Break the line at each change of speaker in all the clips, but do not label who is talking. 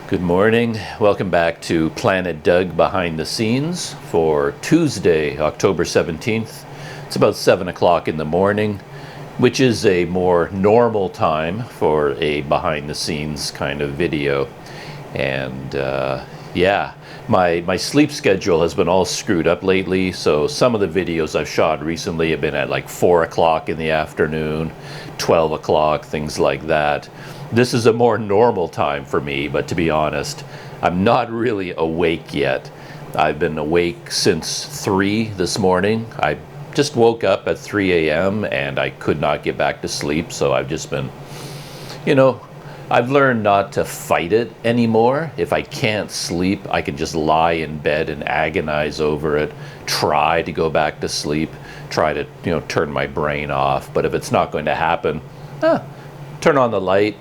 Good morning. Welcome back to Planet Doug Behind the Scenes for Tuesday, October 17th. It's about 7 o'clock in the morning, which is a more normal time for a behind the scenes kind of video. And yeah, my sleep schedule has been all screwed up lately, so some of the videos I've shot recently have been at like 4 o'clock in the afternoon, 12 o'clock, things like that. This is a more normal time for me, but to be honest, I'm not really awake yet. I've been awake since 3 this morning. I just woke up at 3 a.m. and I could not get back to sleep, so I've just been, I've learned not to fight it anymore. If I can't sleep, I can just lie in bed and agonize over it, try to go back to sleep, try to, turn my brain off. But if it's not going to happen, turn on the light,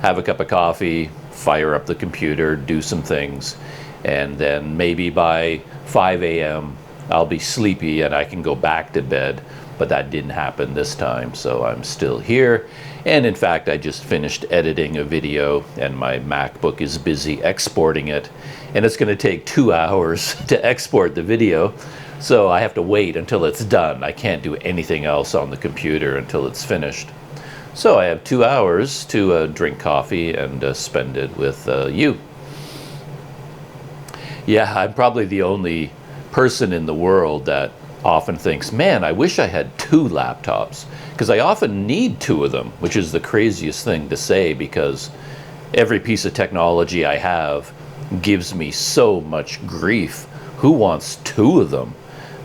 have a cup of coffee, fire up the computer, do some things, and then maybe by 5 a.m. I'll be sleepy and I can go back to bed. But that didn't happen this time, so I'm still here. And in fact, I just finished editing a video and my MacBook is busy exporting it. And it's going to take 2 hours to export the video, so I have to wait until it's done. I can't do anything else on the computer until it's finished. So I have 2 hours to drink coffee and spend it with you. Yeah, I'm probably the only person in the world that often thinks, man, I wish I had 2 laptops, because I often need 2 of them, which is the craziest thing to say, because every piece of technology I have gives me so much grief. Who wants 2 of them?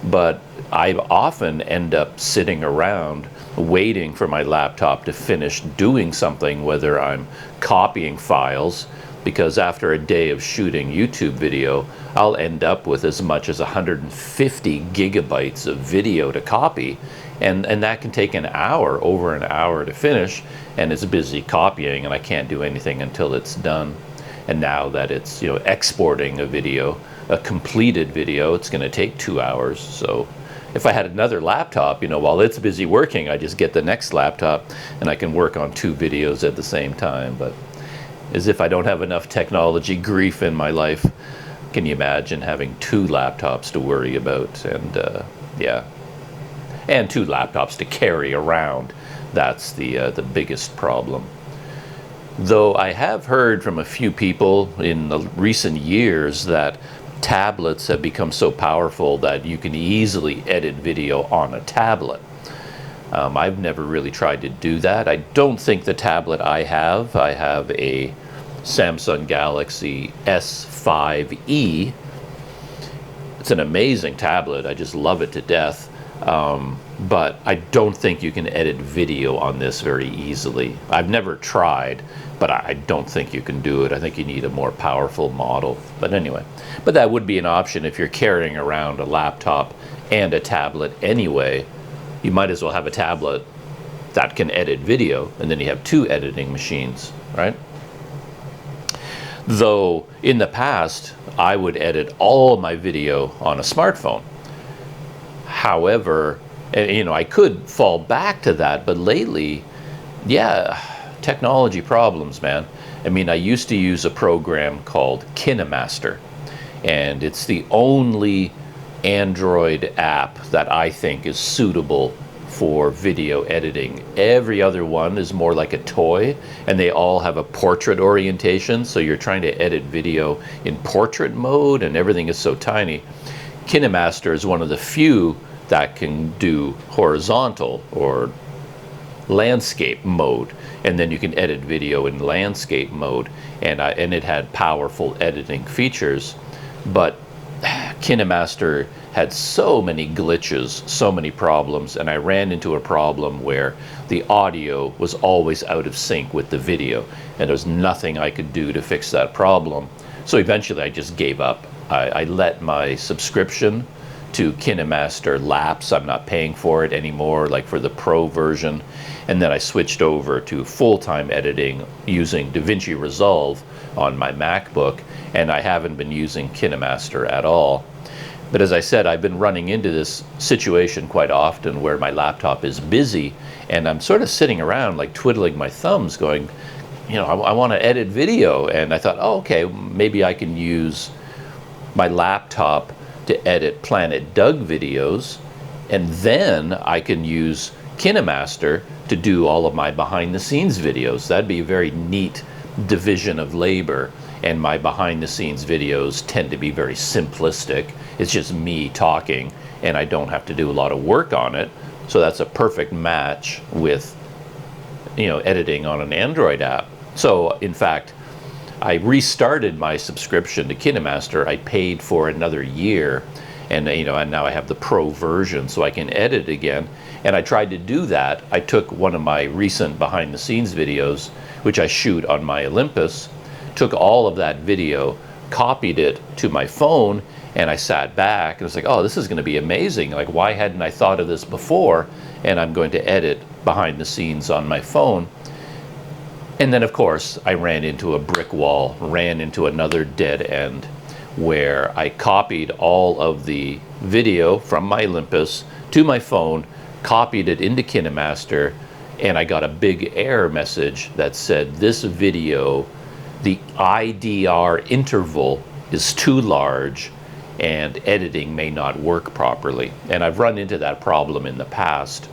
But I often end up sitting around waiting for my laptop to finish doing something, whether I'm copying files, because after a day of shooting YouTube video, I'll end up with as much as 150 gigabytes of video to copy, and that can take an hour, over an hour to finish, and it's busy copying, and I can't do anything until it's done. And now that it's exporting a video, a completed video, it's going to take 2 hours. So if I had another laptop, while it's busy working, I just get the next laptop and I can work on 2 videos at the same time. But as if I don't have enough technology grief in my life, can you imagine having 2 laptops to worry about? And yeah, and 2 laptops to carry around. That's the biggest problem. Though I have heard from a few people in the recent years that tablets have become so powerful that you can easily edit video on a tablet. I've never really tried to do that. I don't think the tablet I have a Samsung Galaxy S5e. It's an amazing tablet. I just love it to death. But I don't think you can edit video on this very easily. I've never tried, but I don't think you can do it. I think you need a more powerful model. But anyway, but that would be an option if you're carrying around a laptop and a tablet anyway. You might as well have a tablet that can edit video, and then you have 2 editing machines, right? Though in the past, I would edit all my video on a smartphone. However, I could fall back to that, but lately, yeah, technology problems, man. I mean, I used to use a program called Kinemaster, and it's the only Android app that I think is suitable for video editing. Every other one is more like a toy, and they all have a portrait orientation, so you're trying to edit video in portrait mode, and everything is so tiny. Kinemaster is one of the few that can do horizontal or landscape mode, and then you can edit video in landscape mode, and it had powerful editing features. But Kinemaster had so many glitches, so many problems, and I ran into a problem where the audio was always out of sync with the video, and there was nothing I could do to fix that problem. So eventually I just gave up. I let my subscription to Kinemaster lapse. I'm not paying for it anymore, like for the Pro version. And then I switched over to full-time editing using DaVinci Resolve on my MacBook, and I haven't been using Kinemaster at all. But as I said, I've been running into this situation quite often where my laptop is busy and I'm sort of sitting around like twiddling my thumbs going, I want to edit video. And I thought, oh, okay, maybe I can use my laptop to edit Planet Doug videos, and then I can use Kinemaster to do all of my behind the scenes videos. That'd be a very neat division of labor. And my behind the scenes videos tend to be very simplistic. It's just me talking, and I don't have to do a lot of work on it. So that's a perfect match with, editing on an Android app. So in fact, I restarted my subscription to Kinemaster. I paid for another year, and and now I have the Pro version, so I can edit again. And I tried to do that. I took one of my recent behind the scenes videos, which I shoot on my Olympus, took all of that video, copied it to my phone, and I sat back and was like, oh, this is going to be amazing. Like, why hadn't I thought of this before? And I'm going to edit behind the scenes on my phone. And then, of course, I ran into a brick wall, ran into another dead end, where I copied all of the video from my Olympus to my phone, copied it into Kinemaster, and I got a big error message that said, this video, the IDR interval is too large and editing may not work properly. And I've run into that problem in the past.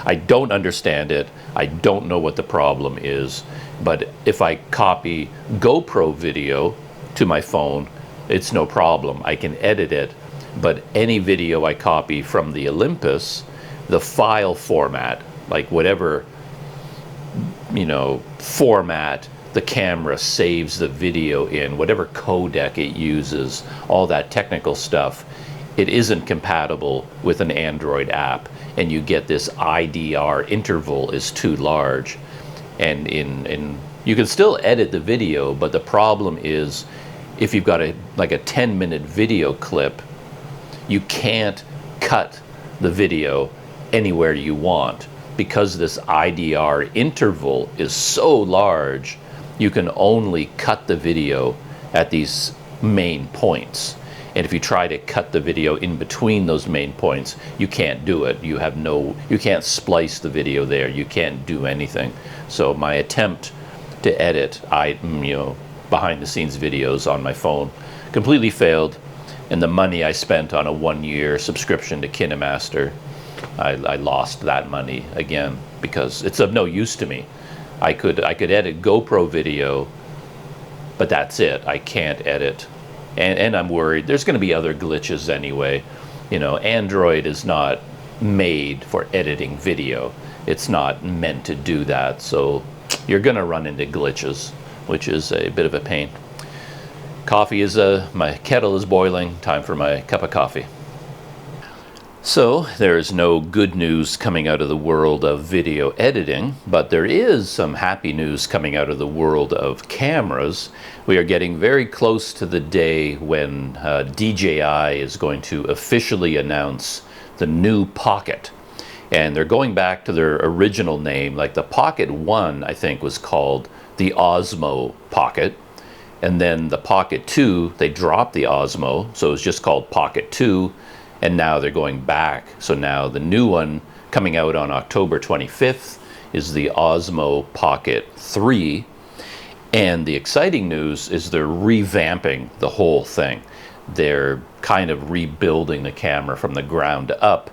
I don't understand it. I don't know what the problem is. But if I copy GoPro video to my phone, it's no problem. I can edit it. But any video I copy from the Olympus, the file format, like whatever, format the camera saves the video in, whatever codec it uses, all that technical stuff, it isn't compatible with an Android app, and you get this IDR interval is too large. And you can still edit the video, but the problem is if you've got a 10-minute video clip, you can't cut the video anywhere you want, because this IDR interval is so large. You can only cut the video at these main points. And if you try to cut the video in between those main points, you can't do it. You can't splice the video there. You can't do anything. So my attempt to edit behind the scenes videos on my phone completely failed. And the money I spent on a 1-year subscription to Kinemaster, I lost that money again, because it's of no use to me. I could edit GoPro video, but that's it. I can't edit. And I'm worried there's going to be other glitches anyway. Android is not made for editing video. It's not meant to do that. So you're going to run into glitches, which is a bit of a pain. My kettle is boiling. Time for my cup of coffee. So there is no good news coming out of the world of video editing, but there is some happy news coming out of the world of cameras. We are getting very close to the day when DJI is going to officially announce the new Pocket. And they're going back to their original name. Like the Pocket 1, I think, was called the Osmo Pocket. And then the Pocket 2, they dropped the Osmo, so it was just called Pocket 2. And now they're going back. So now the new one coming out on October 25th is the Osmo Pocket 3. And the exciting news is they're revamping the whole thing. They're kind of rebuilding the camera from the ground up.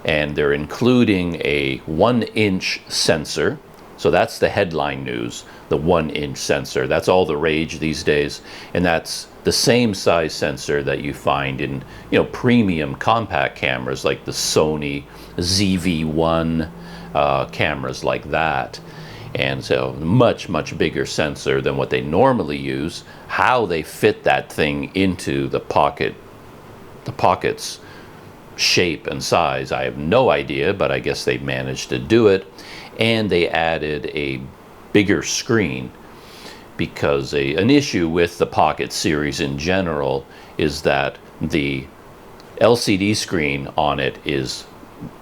And they're including a 1-inch sensor. So that's the headline news, the 1-inch sensor. That's all the rage these days. And that's the same size sensor that you find in premium compact cameras like the Sony ZV-1 cameras like that. And so much bigger sensor than what they normally use. How they fit that thing into the Pocket's shape and size, I have no idea, but I guess they managed to do it. And they added a bigger screen, because an issue with the Pocket series in general is that the LCD screen on it is,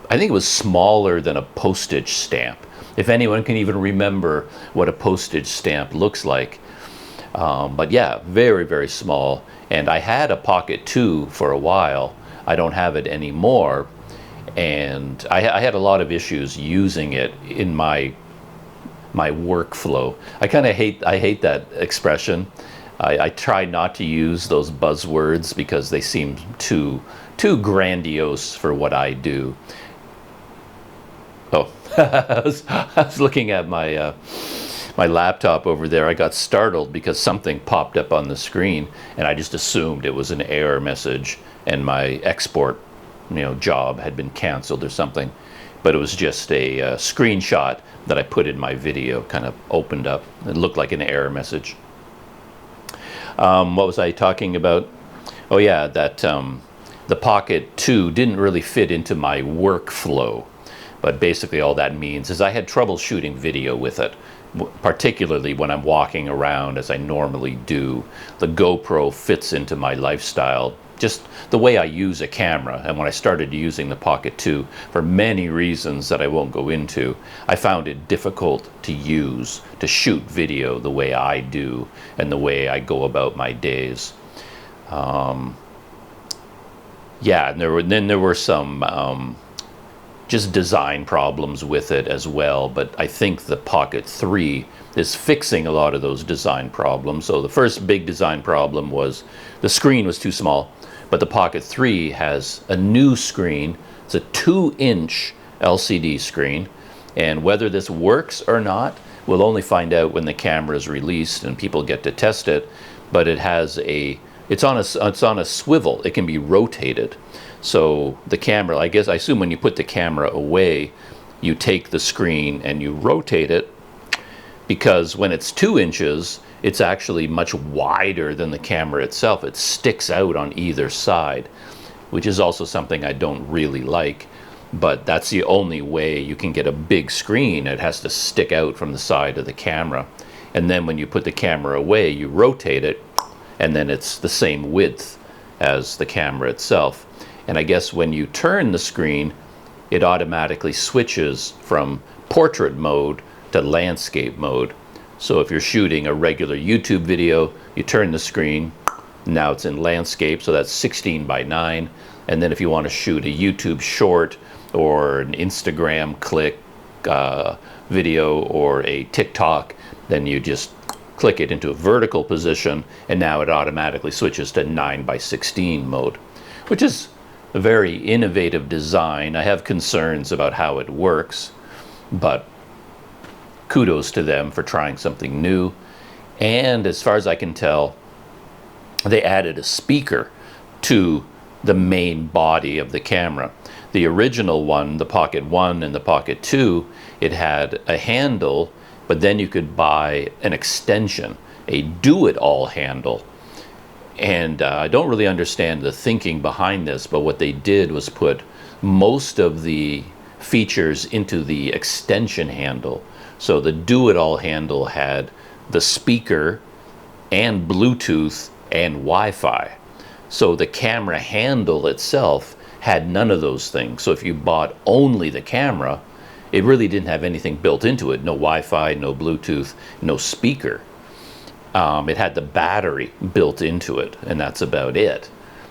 I think it was smaller than a postage stamp. If anyone can even remember what a postage stamp looks like. But yeah, very small. And I had a Pocket 2 for a while. I don't have it anymore. And I had a lot of issues using it in my my workflow. I hate that expression. I try not to use those buzzwords because they seem too grandiose for what I do. Oh, I was looking at my my laptop over there. I got startled because something popped up on the screen, and I just assumed it was an error message and my export, job had been canceled or something. But it was just a screenshot that I put in my video, kind of opened up. It looked like an error message. What was I talking about? Oh yeah, that the Pocket 2 didn't really fit into my workflow. But basically all that means is I had trouble shooting video with it, particularly when I'm walking around as I normally do. The GoPro fits into my lifestyle, just the way I use a camera. And when I started using the Pocket 2, for many reasons that I won't go into, I found it difficult to use, to shoot video the way I do and the way I go about my days. Yeah, and there were some just design problems with it as well, but I think the Pocket 3 is fixing a lot of those design problems. So the first big design problem was the screen was too small, but the Pocket 3 has a new screen. It's a 2-inch LCD screen, and whether this works or not, we'll only find out when the camera is released and people get to test it. But it has it's on a swivel. It can be rotated. So the camera, I assume when you put the camera away, you take the screen and you rotate it, because when it's 2 inches, it's actually much wider than the camera itself. It sticks out on either side, which is also something I don't really like, but that's the only way you can get a big screen. It has to stick out from the side of the camera. And then when you put the camera away, you rotate it, and then it's the same width as the camera itself. And I guess when you turn the screen, it automatically switches from portrait mode to landscape mode. So if you're shooting a regular YouTube video, you turn the screen, now it's in landscape, so that's 16:9. And then if you want to shoot a YouTube short or an Instagram click video or a TikTok, then you just click it into a vertical position, and now it automatically switches to 9:16 mode, which is a very innovative design. I have concerns about how it works, but kudos to them for trying something new. And as far as I can tell, they added a speaker to the main body of the camera. The original one, the Pocket 1 and the Pocket 2, it had a handle, but then you could buy an extension, a do-it-all handle. And I don't really understand the thinking behind this, but what they did was put most of the features into the extension handle. So the do-it-all handle had the speaker and Bluetooth and Wi-Fi. So the camera handle itself had none of those things. So if you bought only the camera, it really didn't have anything built into it. No Wi-Fi, no Bluetooth, no speaker. It had the battery built into it, and that's about it.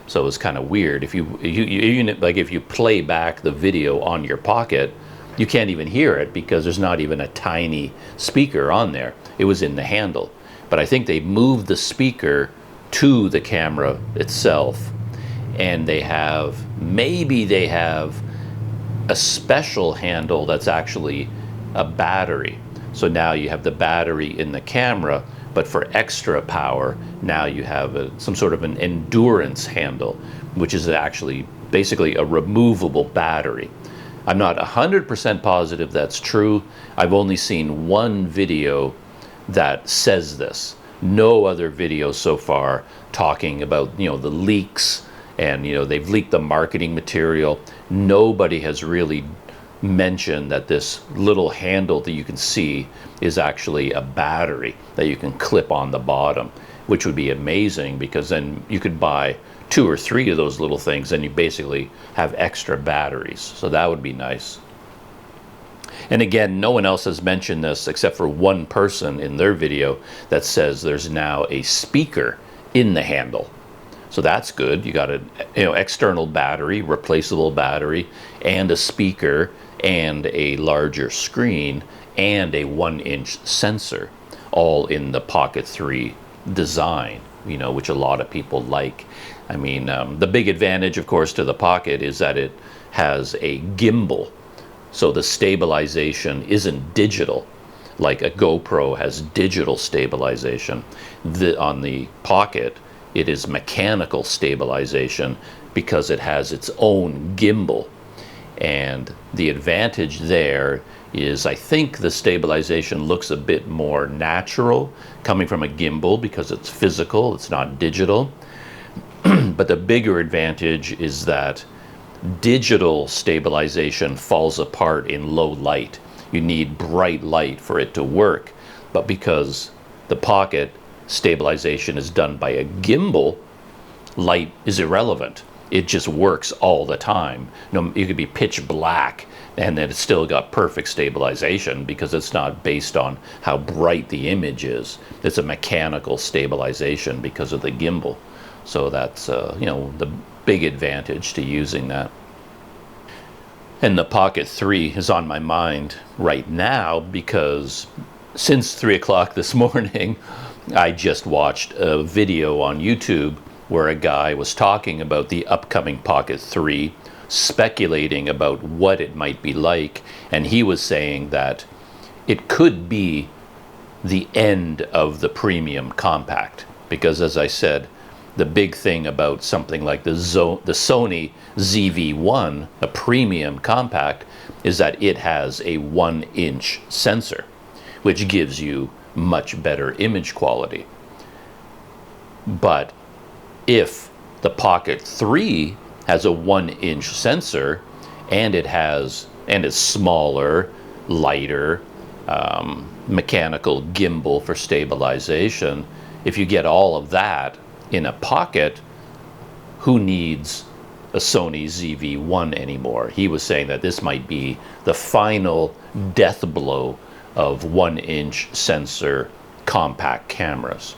So it was kind of weird. If if you play back the video on your Pocket, you can't even hear it because there's not even a tiny speaker on there. It was in the handle. But I think they moved the speaker to the camera itself, and maybe they have a special handle that's actually a battery. So now you have the battery in the camera, but for extra power, now you have some sort of an endurance handle, which is actually basically a removable battery. I'm not 100% positive that's true. I've only seen one video that says this. No other video so far talking about, the leaks, and, they've leaked the marketing material. Nobody has really mentioned that this little handle that you can see is actually a battery that you can clip on the bottom, which would be amazing, because then you could buy 2 or 3 of those little things and you basically have extra batteries. So that would be nice. And again, no one else has mentioned this except for one person in their video that says there's now a speaker in the handle. So that's good. You got an external battery, replaceable battery, and a speaker, and a larger screen, and a 1-inch sensor, all in the Pocket 3 design, which a lot of people like. I mean, the big advantage, of course, to the Pocket is that it has a gimbal. So the stabilization isn't digital, like a GoPro has digital stabilization. On the Pocket, it is mechanical stabilization because it has its own gimbal. And the advantage there is, I think the stabilization looks a bit more natural coming from a gimbal because it's physical, it's not digital. But the bigger advantage is that digital stabilization falls apart in low light. You need bright light for it to work. But because the Pocket stabilization is done by a gimbal, light is irrelevant. It just works all the time. It could be pitch black and then it's still got perfect stabilization because it's not based on how bright the image is. It's a mechanical stabilization because of the gimbal. So that's the big advantage to using that. And the Pocket 3 is on my mind right now because since 3 o'clock this morning, I just watched a video on YouTube where a guy was talking about the upcoming Pocket 3, speculating about what it might be like, and he was saying that it could be the end of the premium compact, because as I said, the big thing about something like the Sony ZV-1, a premium compact, is that it has a 1-inch sensor, which gives you much better image quality. But if the Pocket 3 has a 1-inch sensor and it's smaller, lighter, mechanical gimbal for stabilization, if you get all of that in a Pocket, who needs a Sony ZV-1 anymore? He was saying that this might be the final death blow of 1-inch sensor compact cameras.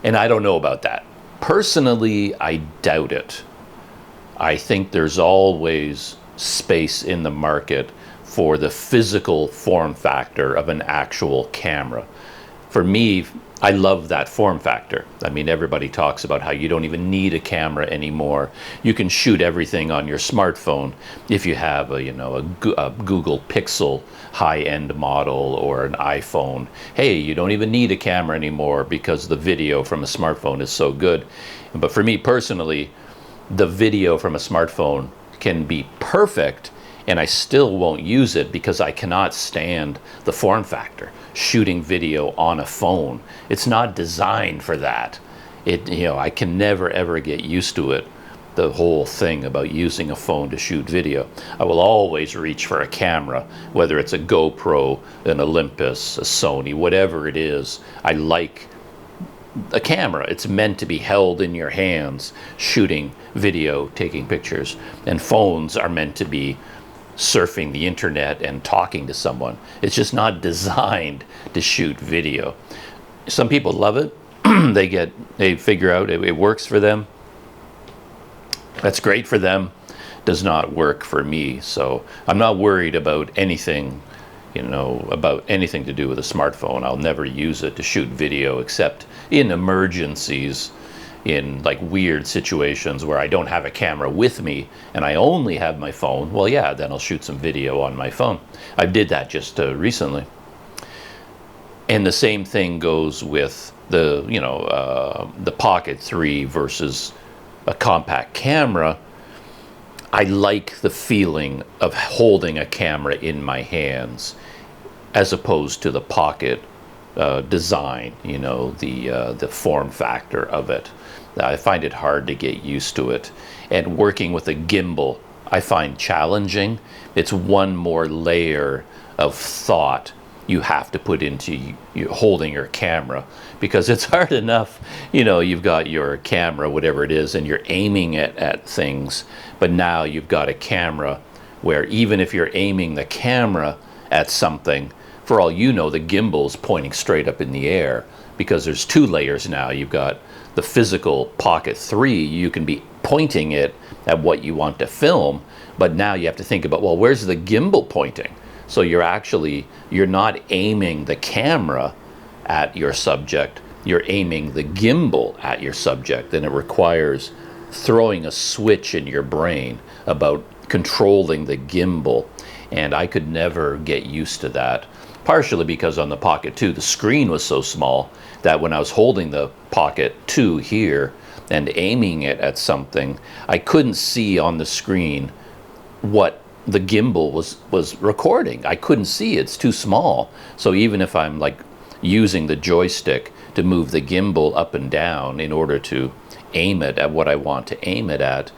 And I don't know about that. Personally, I doubt it. I think there's always space in the market for the physical form factor of an actual camera. For me, I love that form factor. I mean, everybody talks about how you don't even need a camera anymore. You can shoot everything on your smartphone if you have a Google Pixel high-end model or an iPhone. Hey, you don't even need a camera anymore because the video from a smartphone is so good. But for me personally, the video from a smartphone can be perfect and I still won't use it because I cannot stand the form factor. Shooting video on a phone, it's not designed for that. I can never ever get used to it. The whole thing about using a phone to shoot video. I will always reach for a camera, whether it's a GoPro, an Olympus, a Sony, whatever it is. I like a camera. It's meant to be held in your hands, shooting video, taking pictures. And phones are meant to be surfing the internet and talking to someone. It's just not designed to shoot video. Some people love it. They figure out it works for them. That's great for them. Does not work for me. So I'm not worried about anything, about anything to do with a smartphone. I'll never use it to shoot video except in emergencies, in like weird situations where I don't have a camera with me and I only have my phone. Well, yeah, then I'll shoot some video on my phone. I did that just recently. And the same thing goes with the Pocket 3 versus a compact camera. I like the feeling of holding a camera in my hands as opposed to the Pocket design, the form factor of it. I find it hard to get used to it. And working with a gimbal, I find challenging. It's one more layer of thought you have to put into holding your camera, because it's hard enough, you've got your camera, whatever it is, and you're aiming it at things, but now you've got a camera where even if you're aiming the camera at something, for all you know, the gimbal's pointing straight up in the air, because there's two layers now. You've got the physical Pocket 3, you can be pointing it at what you want to film, but now you have to think about, well, where's the gimbal pointing? So you're not aiming the camera at your subject, you're aiming the gimbal at your subject, and it requires throwing a switch in your brain about controlling the gimbal. And I could never get used to that, partially because on the Pocket 2 the screen was so small that when I was holding the Pocket 2 here and aiming it at something, I couldn't see on the screen what the gimbal was recording. I couldn't see, it's too small. So even if I'm like using the joystick to move the gimbal up and down in order to aim it at what I want to aim it at,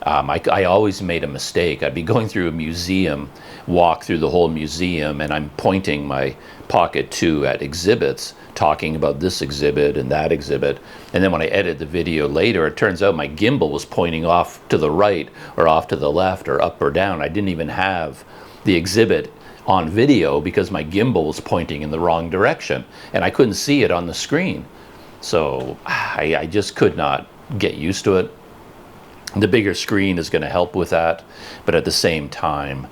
I always made a mistake. I'd be going through a museum, walk through the whole museum, and I'm pointing my Pocket 2 at exhibits, talking about this exhibit and that exhibit. And then when I edit the video later, it turns out my gimbal was pointing off to the right or off to the left or up or down. I didn't even have the exhibit on video because my gimbal was pointing in the wrong direction and I couldn't see it on the screen. So I just could not get used to it. The bigger screen is going to help with that, but at the same time,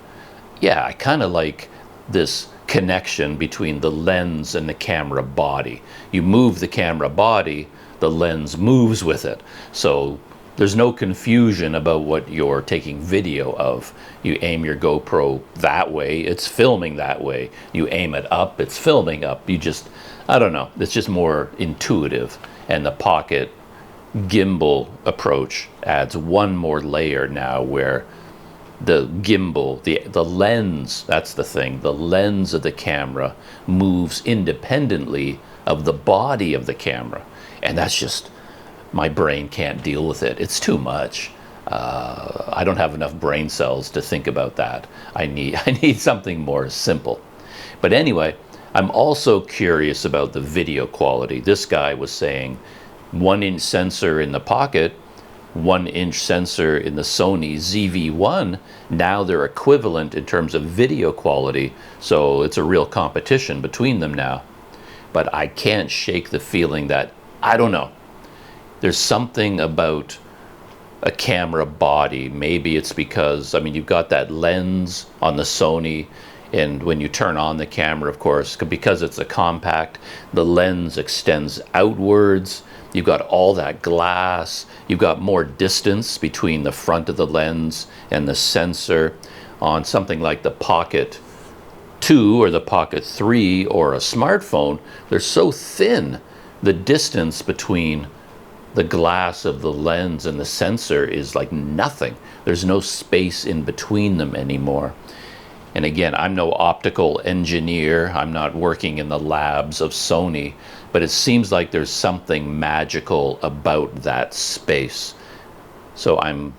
yeah, I kind of like this connection between the lens and the camera body. You move the camera body, the lens moves with it. So there's no confusion about what you're taking video of. You aim your GoPro that way, it's filming that way. You aim it up, it's filming up. You just, I don't know, it's just more intuitive. And the Pocket gimbal approach adds one more layer now where the gimbal, the lens, that's the thing, the lens of the camera moves independently of the body of the camera. And that's just, my brain can't deal with it. It's too much. I don't have enough brain cells to think about that. I need something more simple. But anyway, I'm also curious about the video quality. This guy was saying 1-inch sensor in the Pocket, 1-inch sensor in the Sony ZV-1, now they're equivalent in terms of video quality, so it's a real competition between them now. But I can't shake the feeling that, I don't know, there's something about a camera body. Maybe it's because, I mean, you've got that lens on the Sony, and when you turn on the camera, of course, because it's a compact, the lens extends outwards. You've got all that glass. You've got more distance between the front of the lens and the sensor. On something like the Pocket 2 or the Pocket 3 or a smartphone, they're so thin. The distance between the glass of the lens and the sensor is like nothing. There's no space in between them anymore. And again, I'm no optical engineer. I'm not working in the labs of Sony, but it seems like there's something magical about that space. So I'm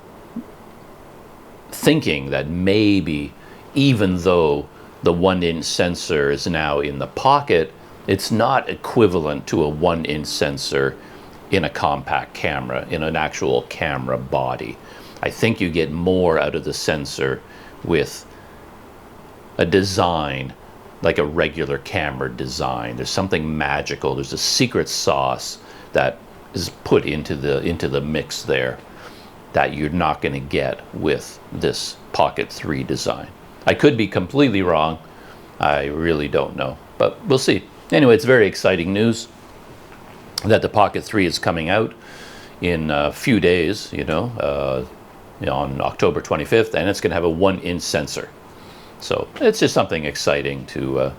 thinking that maybe even though the 1-inch sensor is now in the Pocket, it's not equivalent to a 1-inch sensor in a compact camera, in an actual camera body. I think you get more out of the sensor with a design like a regular camera design. There's something magical. There's a secret sauce that is put into the mix there that you're not going to get with this Pocket 3 design. I could be completely wrong. I really don't know, but we'll see. Anyway, it's very exciting news that the Pocket 3 is coming out in a few days, on October 25th, and it's going to have a 1-inch sensor. So it's just something exciting to,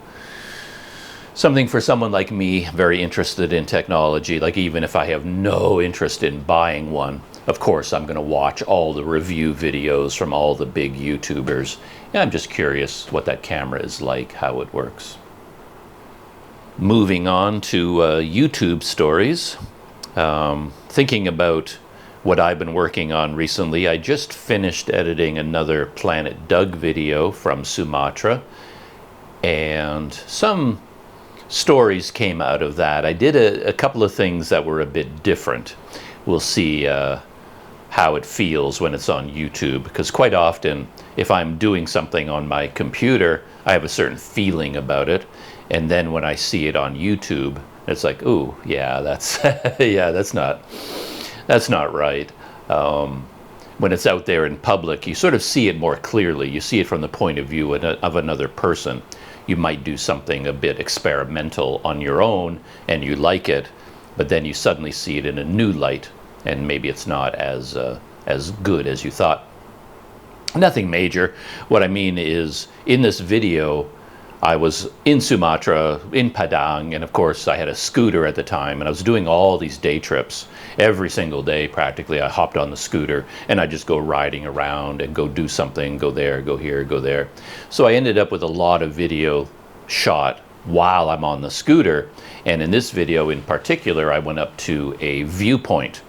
something for someone like me, very interested in technology. Like, even if I have no interest in buying one, of course I'm going to watch all the review videos from all the big YouTubers. And I'm just curious what that camera is like, how it works. Moving on to YouTube stories. Thinking about what I've been working on recently, I just finished editing another Planet Doug video from Sumatra, and some stories came out of that. I did a couple of things that were a bit different. We'll see how it feels when it's on YouTube, because quite often if I'm doing something on my computer, I have a certain feeling about it, and then when I see it on YouTube, it's like, ooh, yeah, that's yeah, that's not right. when it's out there in public, you sort of see it more clearly. You see it from the point of view of another person. You might do something a bit experimental on your own and you like it, but then you suddenly see it in a new light, and maybe it's not as good as you thought. Nothing major. What I mean is, in this video, I was in Sumatra, in Padang, and of course I had a scooter at the time, and I was doing all these day trips. Every single day, practically, I hopped on the scooter, and I just go riding around and go do something, go there, go here, go there. So I ended up with a lot of video shot while I'm on the scooter, and in this video in particular, I went up to a viewpoint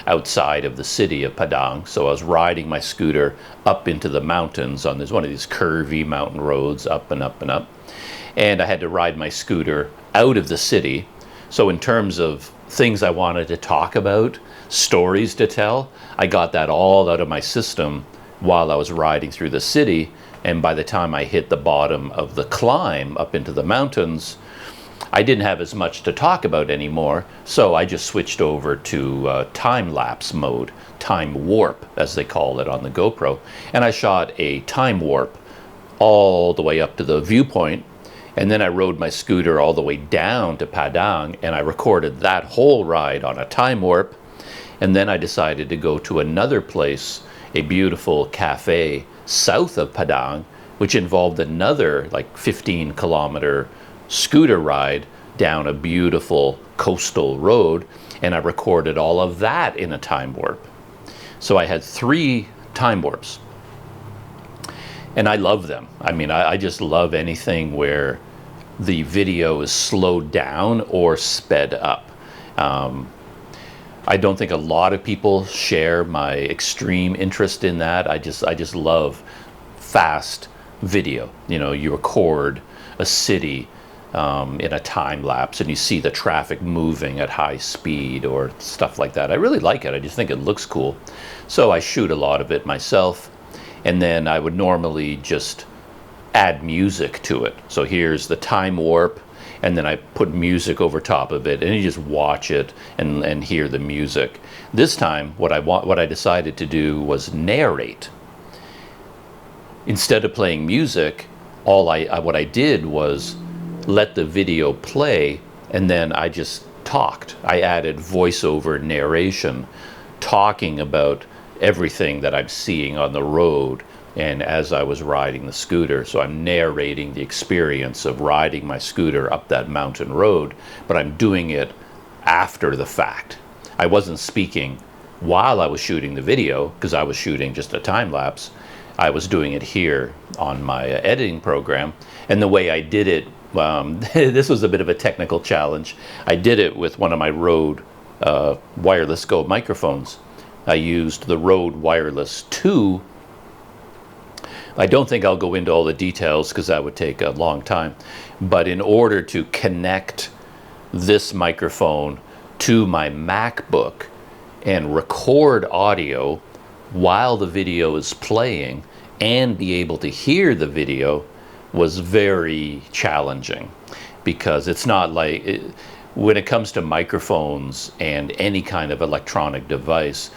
outside of the city of Padang. So I was riding my scooter up into the mountains on one of these curvy mountain roads, up and up and up. And I had to ride my scooter out of the city. So in terms of things I wanted to talk about, stories to tell, I got that all out of my system while I was riding through the city. And by the time I hit the bottom of the climb up into the mountains, I didn't have as much to talk about anymore, so I just switched over to time-lapse mode, time warp, as they call it on the GoPro. And I shot a time warp all the way up to the viewpoint, and then I rode my scooter all the way down to Padang, and I recorded that whole ride on a time warp. And then I decided to go to another place, a beautiful cafe south of Padang, which involved another like 15-kilometer scooter ride down a beautiful coastal road, and I recorded all of that in a time warp. So I had 3 time warps, and I love them. I mean, I just love anything where the video is slowed down or sped up. I don't think a lot of people share my extreme interest in that. I just love fast video. You know, you record a city in a time lapse and you see the traffic moving at high speed or stuff like that. I really like it. I just think it looks cool. So I shoot a lot of it myself, and then I would normally just add music to it. So here's the time warp, and then I put music over top of it, and you just watch it and hear the music. This time, what I decided to do was narrate. Instead of playing music, what I did was let the video play, and then I just talked. I added voiceover narration, talking about everything that I'm seeing on the road and as I was riding the scooter. So I'm narrating the experience of riding my scooter up that mountain road, but I'm doing it after the fact. I wasn't speaking while I was shooting the video, because I was shooting just a time lapse. I was doing it here on my editing program, and the way I did it, this was a bit of a technical challenge. I did it with one of my Rode Wireless Go microphones. I used the Rode Wireless 2. I don't think I'll go into all the details because that would take a long time. But in order to connect this microphone to my MacBook and record audio while the video is playing and be able to hear the video was very challenging, because it's not like when it comes to microphones and any kind of electronic device,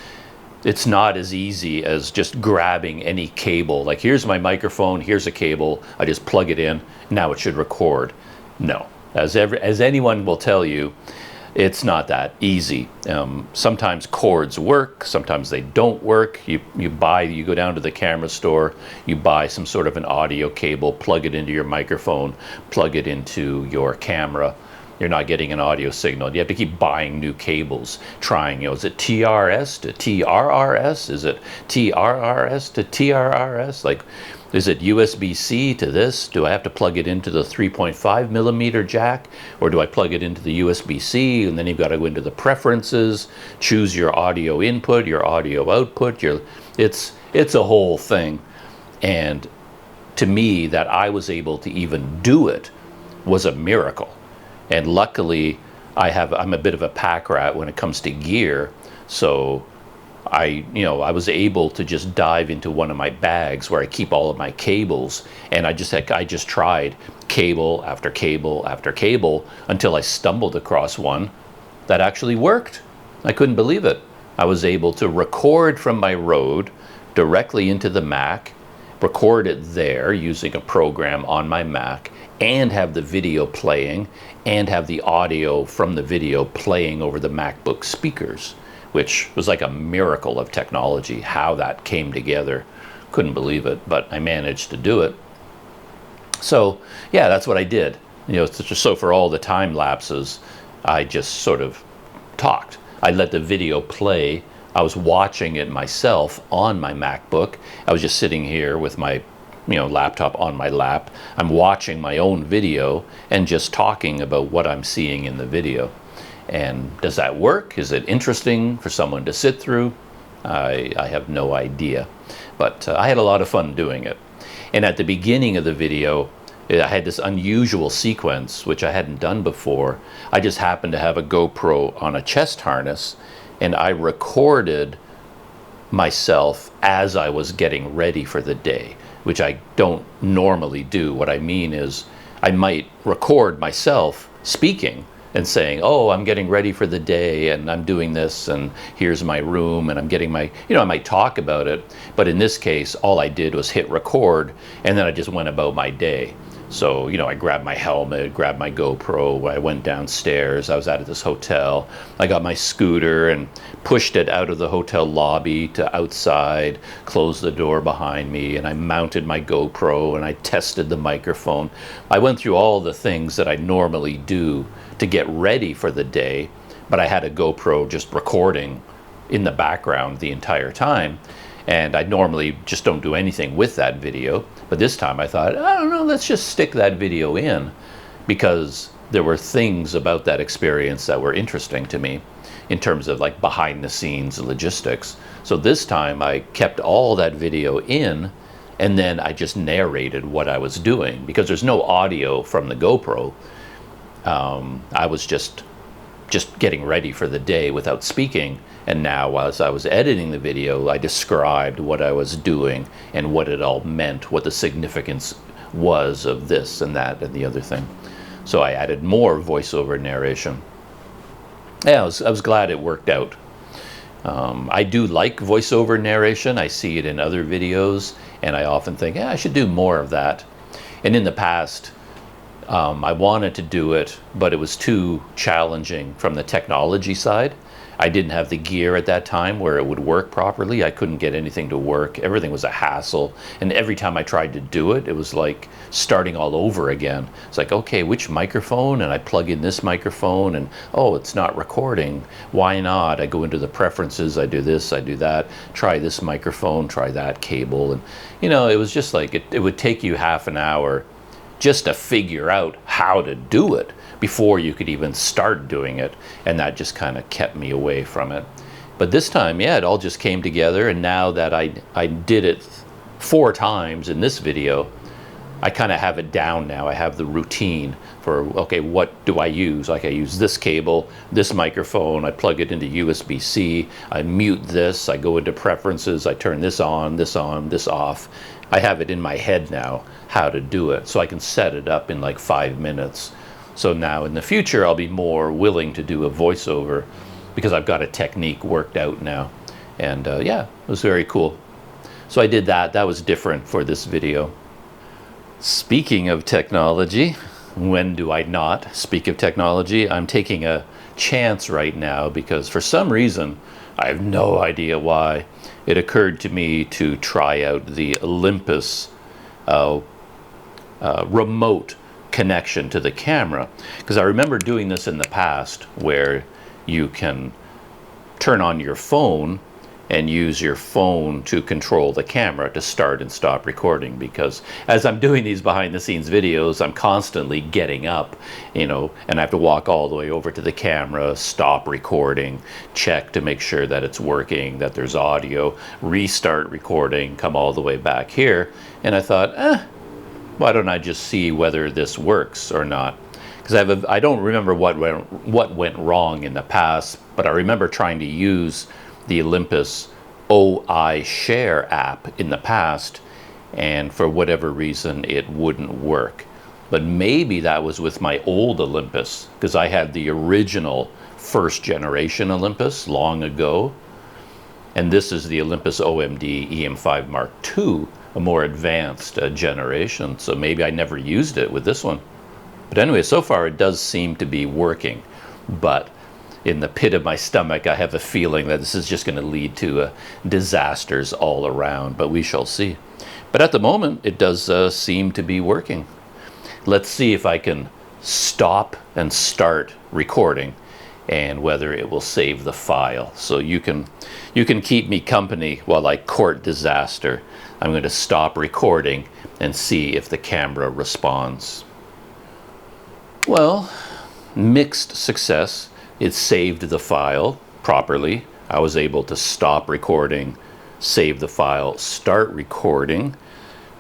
it's not as easy as just grabbing any cable. Like, here's my microphone, here's a cable, I just plug it in, now it should record. No, as anyone will tell you, it's not that easy. Sometimes cords work, sometimes they don't work. You go down to the camera store, you buy some sort of an audio cable, plug it into your microphone, plug it into your camera. You're not getting an audio signal. You have to keep buying new cables, trying, is it TRS to TRRS? Is it TRRS to TRRS? Like, is it USB-C to this? Do I have to plug it into the 3.5 millimeter jack? Or do I plug it into the USB-C? And then you've got to go into the preferences, choose your audio input, your audio output. It's a whole thing. And to me, that I was able to even do it was a miracle. And luckily, I'm a bit of a pack rat when it comes to gear. So I was able to just dive into one of my bags where I keep all of my cables, and I just tried cable after cable after cable until I stumbled across one that actually worked. I couldn't believe it. I was able to record from my Rode directly into the Mac, record it there using a program on my Mac, and have the video playing, and have the audio from the video playing over the MacBook speakers, which was like a miracle of technology, how that came together. Couldn't believe it, but I managed to do it. So yeah, that's what I did. You know, so for all the time lapses, I just sort of talked. I let the video play. I was watching it myself on my MacBook. I was just sitting here with my, laptop on my lap. I'm watching my own video and just talking about what I'm seeing in the video. And does that work? Is it interesting for someone to sit through? I have no idea. But I had a lot of fun doing it. And at the beginning of the video, I had this unusual sequence, which I hadn't done before. I just happened to have a GoPro on a chest harness, and I recorded myself as I was getting ready for the day, which I don't normally do. What I mean is I might record myself speaking and saying, oh, I'm getting ready for the day, and I'm doing this, and here's my room, and I'm getting my, I might talk about it. But in this case, all I did was hit record, and then I just went about my day. So, I grabbed my helmet, grabbed my GoPro, I went downstairs, I was out of this hotel, I got my scooter and pushed it out of the hotel lobby to outside, closed the door behind me, and I mounted my GoPro and I tested the microphone. I went through all the things that I normally do to get ready for the day, but I had a GoPro just recording in the background the entire time. And I normally just don't do anything with that video. But this time I thought, I don't know, let's just stick that video in, because there were things about that experience that were interesting to me in terms of like behind the scenes logistics. So this time I kept all that video in, and then I just narrated what I was doing, because there's no audio from the GoPro. I was just getting ready for the day without speaking. And now, as I was editing the video, I described what I was doing and what it all meant, what the significance was of this and that and the other thing. So I added more voiceover narration. Yeah, I was glad it worked out. I do like voiceover narration. I see it in other videos, and I often think, I should do more of that. And in the past, I wanted to do it, but it was too challenging from the technology side. I didn't have the gear at that time where it would work properly. I couldn't get anything to work. Everything was a hassle. And every time I tried to do it, it was like starting all over again. It's like, okay, which microphone? And I plug in this microphone, and oh, it's not recording. Why not? I go into the preferences, I do this, I do that, try this microphone, try that cable. And, it was just like, it would take you half an hour just to figure out how to do it before you could even start doing it, and that just kind of kept me away from it. But this time, yeah, it all just came together, and now that I did it 4 times in this video, I kind of have it down now. I have the routine for, okay, what do I use? Like I use this cable, this microphone, I plug it into USB-C, I mute this, I go into preferences, I turn this on, this off. I have it in my head now how to do it, so I can set it up in like 5 minutes. So now in the future, I'll be more willing to do a voiceover because I've got a technique worked out now. And yeah, it was very cool. So I did that. That was different for this video. Speaking of technology, when do I not speak of technology? I'm taking a chance right now because for some reason, I have no idea why, it occurred to me to try out the Olympus remote connection to the camera, because I remember doing this in the past where you can turn on your phone and use your phone to control the camera to start and stop recording, because as I'm doing these behind the scenes videos, I'm constantly getting up, and I have to walk all the way over to the camera, stop recording, check to make sure that it's working, that there's audio, restart recording, come all the way back here. And I thought, why don't I just see whether this works or not? Because I don't remember what went wrong in the past, but I remember trying to use the Olympus OI Share app in the past, and for whatever reason it wouldn't work. But maybe that was with my old Olympus, because I had the original first generation Olympus long ago. And this is the Olympus OMD EM5 Mark II, a more advanced generation. So maybe I never used it with this one. But anyway, so far it does seem to be working. But in the pit of my stomach, I have a feeling that this is just going to lead to disasters all around. But we shall see. But at the moment, it does seem to be working. Let's see if I can stop and start recording, and whether it will save the file. So you can keep me company while I court disaster. I'm going to stop recording and see if the camera responds. Well, mixed success. It saved the file properly. I was able to stop recording, save the file, start recording,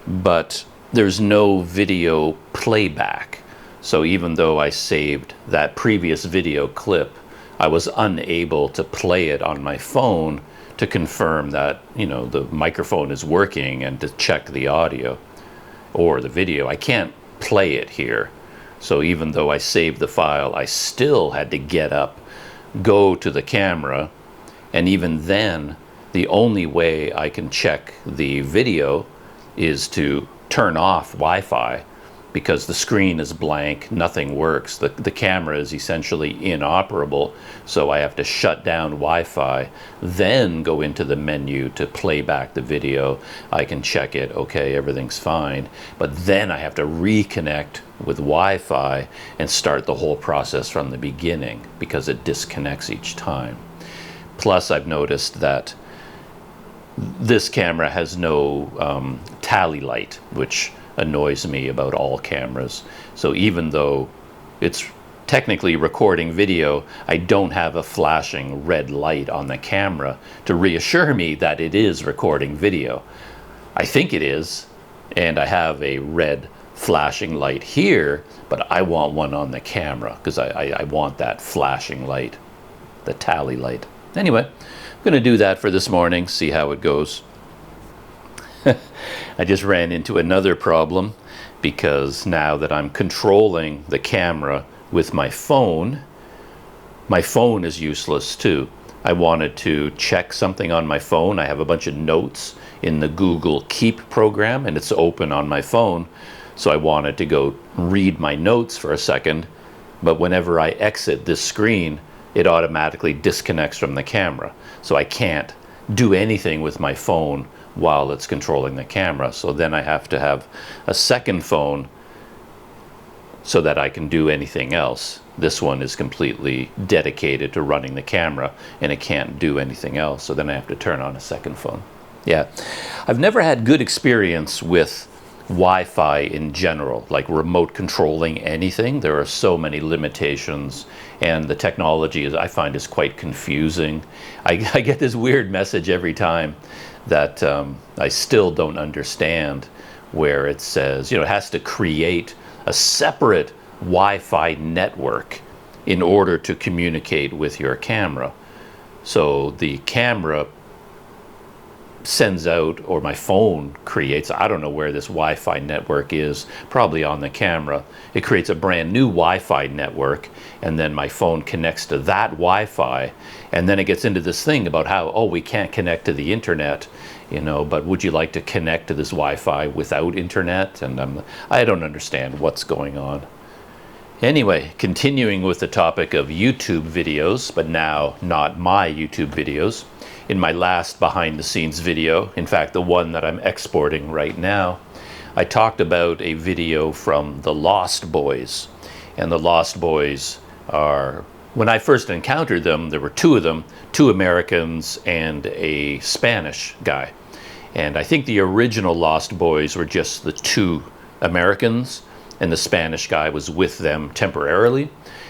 but there's no video playback. So even though I saved that previous video clip, I was unable to play it on my phone to confirm that, you know, the microphone is working and to check the audio or the video. I can't play it here. So even though I saved the file, I still had to get up, go to the camera, and even then, the only way I can check the video is to turn off Wi-Fi, because the screen is blank, nothing works. The camera is essentially inoperable, so I have to shut down Wi-Fi, then go into the menu to play back the video. I can check it, okay, everything's fine, but then I have to reconnect with Wi-Fi and start the whole process from the beginning, because it disconnects each time. Plus, I've noticed that this camera has no tally light, which annoys me about all cameras. So even though it's technically recording video, I don't have a flashing red light on the camera to reassure me that it is recording video. I think it is, and I have a red flashing light here, but I want one on the camera because I want that flashing light, the tally light. Anyway, I'm going to do that for this morning, see how it goes. I just ran into another problem, because now that I'm controlling the camera with my phone is useless too. I wanted to check something on my phone. I have a bunch of notes in the Google Keep program, and it's open on my phone. So I wanted to go read my notes for a second, but whenever I exit this screen, it automatically disconnects from the camera. So I can't do anything with my phone while it's controlling the camera. So then I have to have a second phone so that I can do anything else. This one is completely dedicated to running the camera, and it can't do anything else. So then I have to turn on a second phone. Yeah, I've never had good experience with Wi-Fi in general, like remote controlling anything. There are so many limitations, and the technology I find is quite confusing. I get this weird message every time that I still don't understand, where it says, you know, it has to create a separate Wi-Fi network in order to communicate with your camera. So the camera sends out, or my phone creates, I don't know where this Wi-Fi network is, probably on the camera. It creates a brand new Wi-Fi network, and then my phone connects to that Wi-Fi, and then it gets into this thing about how, oh, we can't connect to the internet, you know, but would you like to connect to this Wi-Fi without internet? And I don't understand what's going on. Anyway, continuing with the topic of YouTube videos, but now not my YouTube videos. In my last behind-the-scenes video, in fact, the one that I'm exporting right now, I talked about a video from the Lost Boys. And the Lost Boys are, when I first encountered them, there were two of them, two Americans and a Spanish guy. And I think the original Lost Boys were just the two Americans, and the Spanish guy was with them temporarily.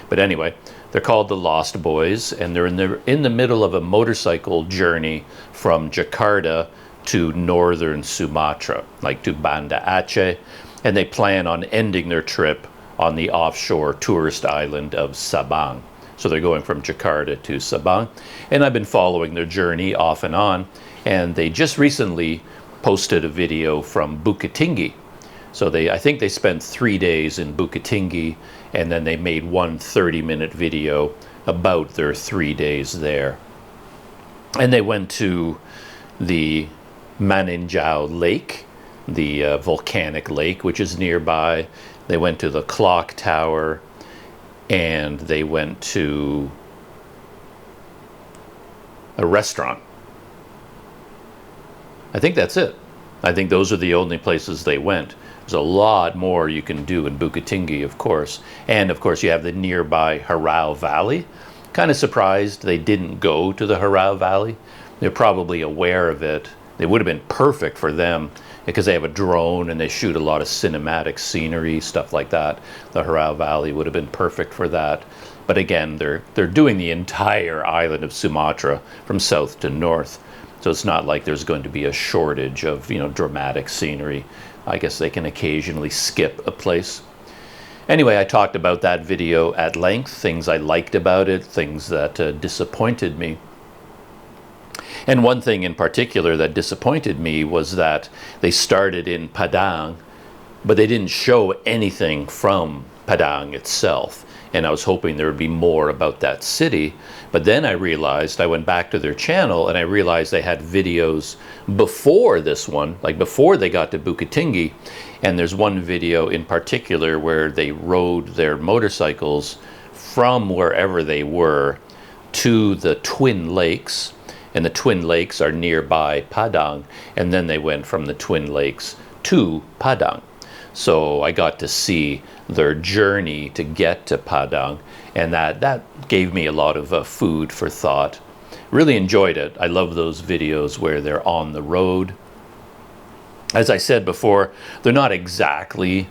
But anyway, they're called the Lost Boys, and they're in the middle of a motorcycle journey from Jakarta to northern Sumatra, like to Banda Aceh, and they plan on ending their trip on the offshore tourist island of Sabang. So they're going from Jakarta to Sabang, and I've been following their journey off and on, and they just recently posted a video from Bukit Tinggi. So I think they spent 3 days in Bukit Tinggi, and then they made one 30-minute video about their 3 days there. And they went to the Maninjao Lake, the volcanic lake, which is nearby. They went to the clock tower, and they went to a restaurant. I think that's it. I think those are the only places they went. There's a lot more you can do in Bukittinggi, of course. And of course, you have the nearby Harau Valley. Kind of surprised they didn't go to the Harau Valley. They're probably aware of it. It would have been perfect for them because they have a drone and they shoot a lot of cinematic scenery, stuff like that. The Harau Valley would have been perfect for that. But again, they're doing the entire island of Sumatra from south to north. So it's not like there's going to be a shortage of, dramatic scenery. I guess they can occasionally skip a place. Anyway, I talked about that video at length, things I liked about it, things that disappointed me. And one thing in particular that disappointed me was that they started in Padang, but they didn't show anything from Padang itself. And I was hoping there would be more about that city. But then I realized, I went back to their channel and I realized they had videos before this one, like before they got to Bukittinggi. And there's one video in particular where they rode their motorcycles from wherever they were to the Twin Lakes. And the Twin Lakes are nearby Padang. And then they went from the Twin Lakes to Padang. So I got to see their journey to get to Padang, and that gave me a lot of food for thought. Really enjoyed it. I love those videos where they're on the road. As I said before, they're not exactly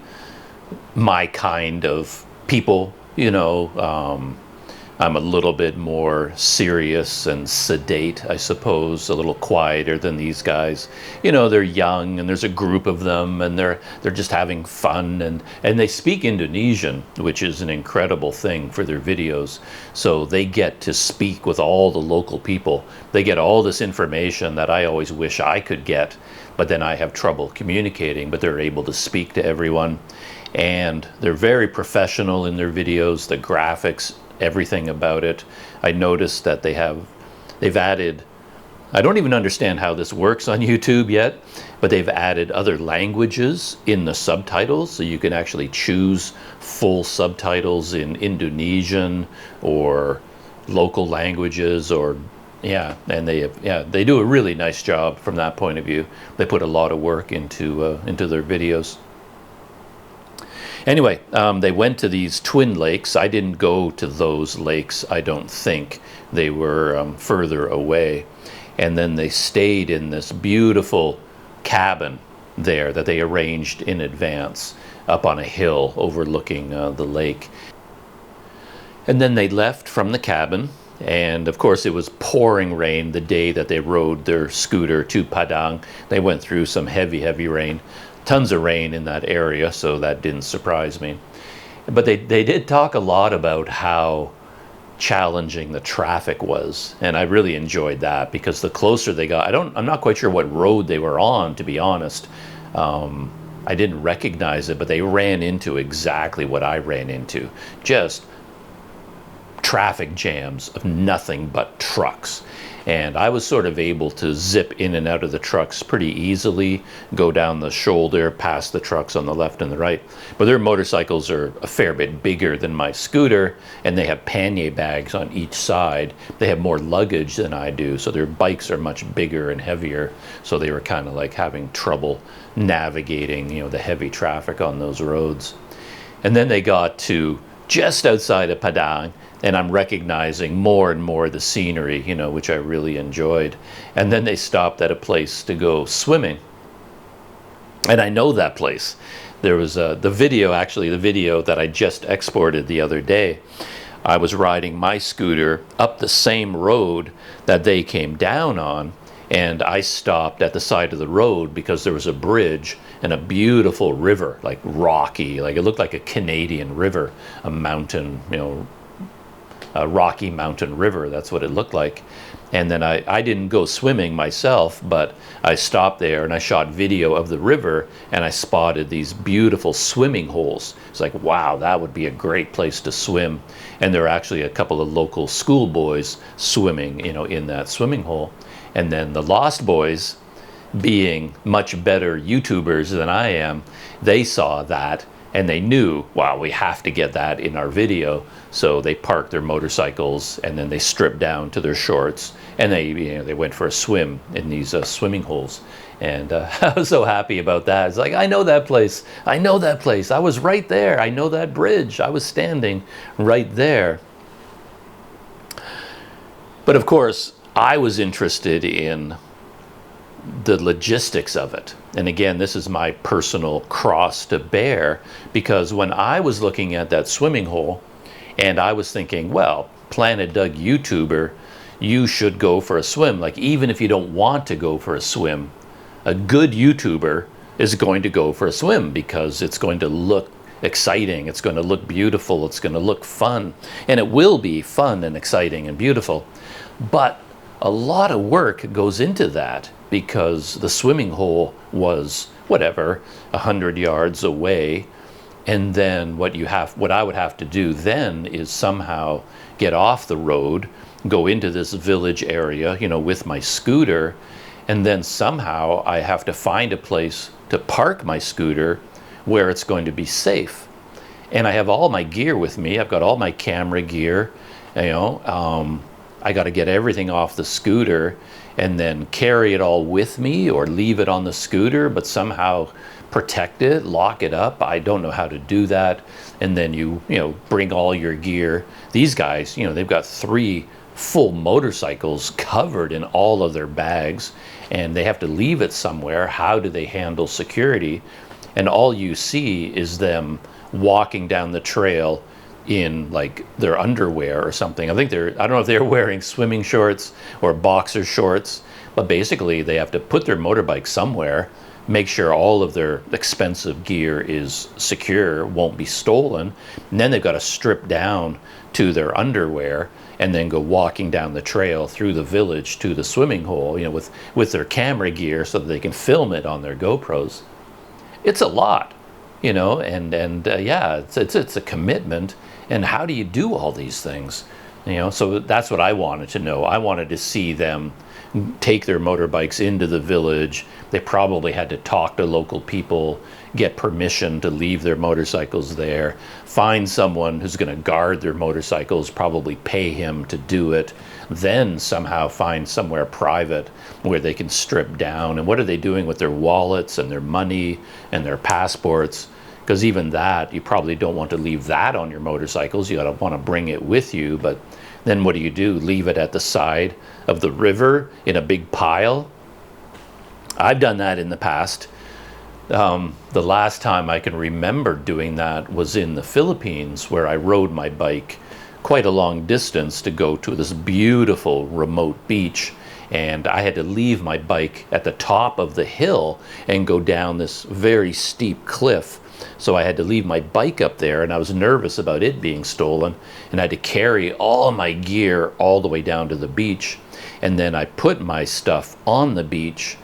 my kind of people, I'm a little bit more serious and sedate, I suppose, a little quieter than these guys. They're young and there's a group of them and they're just having fun and they speak Indonesian, which is an incredible thing for their videos. So they get to speak with all the local people. They get all this information that I always wish I could get, but then I have trouble communicating, but they're able to speak to everyone. And they're very professional in their videos, the graphics, everything about it. I noticed that they've added, I don't even understand how this works on YouTube yet, but they've added other languages in the subtitles, so you can actually choose full subtitles in Indonesian or local languages, or and they do a really nice job from that point of view. They put a lot of work into their videos. Anyway, they went to these twin lakes. I didn't go to those lakes, I don't think. They were further away. And then they stayed in this beautiful cabin there that they arranged in advance up on a hill overlooking the lake. And then they left from the cabin. And of course, it was pouring rain the day that they rode their scooter to Padang. They went through some heavy, heavy rain. Tons of rain in that area, so that didn't surprise me. But they did talk a lot about how challenging the traffic was, and I really enjoyed that because the closer they got, I'm not quite sure what road they were on, to be honest. I didn't recognize it, but they ran into exactly what I ran into. Just traffic jams of nothing but trucks. And I was sort of able to zip in and out of the trucks pretty easily, go down the shoulder, past the trucks on the left and the right. But their motorcycles are a fair bit bigger than my scooter, and they have pannier bags on each side. They have more luggage than I do, so their bikes are much bigger and heavier. So they were kind of like having trouble navigating, the heavy traffic on those roads. And then they got to just outside of Padang, and I'm recognizing more and more the scenery, which I really enjoyed. And then they stopped at a place to go swimming. And I know that place. There was the video that I just exported the other day. I was riding my scooter up the same road that they came down on, and I stopped at the side of the road because there was a bridge and a beautiful river, like rocky, like it looked like a Canadian river, a mountain, a Rocky Mountain River. That's what it looked like. And then I didn't go swimming myself, but I stopped there and I shot video of the river, and I spotted these beautiful swimming holes. It's like, wow, that would be a great place to swim. And there are actually a couple of local schoolboys swimming, you know, in that swimming hole. And then the Lost Boys, being much better YouTubers than I am, they saw that and they knew, wow, we have to get that in our video. So they parked their motorcycles and then they stripped down to their shorts, and they went for a swim in these swimming holes. And I was so happy about that. It's like, I know that place. I know that place. I was right there. I know that bridge. I was standing right there. But of course, I was interested in the logistics of it. And again, this is my personal cross to bear, because when I was looking at that swimming hole and I was thinking, well, Planet Doug YouTuber, you should go for a swim. Like, even if you don't want to go for a swim, a good YouTuber is going to go for a swim because it's going to look exciting, it's going to look beautiful, it's going to look fun, and it will be fun and exciting and beautiful. But a lot of work goes into that, because the swimming hole was, whatever, 100 yards away. And then what I would have to do then is somehow get off the road, go into this village area, you know, with my scooter, and then somehow I have to find a place to park my scooter where it's going to be safe. And I have all my gear with me. I've got all my camera gear, you know, I got to get everything off the scooter and then carry it all with me, or leave it on the scooter, but somehow protect it, lock it up. I don't know how to do that. And then you know, bring all your gear. These guys, you know, they've got 3 full motorcycles covered in all of their bags, and they have to leave it somewhere. How do they handle security? And all you see is them walking down the trail in like their underwear or something. I don't know if they're wearing swimming shorts or boxer shorts, but basically they have to put their motorbike somewhere, make sure all of their expensive gear is secure, won't be stolen, and then they've got to strip down to their underwear and then go walking down the trail through the village to the swimming hole, you know, with their camera gear so that they can film it on their GoPros. It's a lot, you know, and yeah, it's a commitment. And how do you do all these things? You know, so that's what I wanted to know. I wanted to see them take their motorbikes into the village. They probably had to talk to local people, get permission to leave their motorcycles there, find someone who's going to guard their motorcycles, probably pay him to do it, then somehow find somewhere private where they can strip down. And what are they doing with their wallets and their money and their passports? Because even that, you probably don't want to leave that on your motorcycles. You don't want to bring it with you. But then what do? Leave it at the side of the river in a big pile? I've done that in the past. The last time I can remember doing that was in the Philippines, where I rode my bike quite a long distance to go to this beautiful remote beach. And I had to leave my bike at the top of the hill and go down this very steep cliff. So I had to leave my bike up there, and I was nervous about it being stolen, and I had to carry all my gear all the way down to the beach. And then I put my stuff on the beach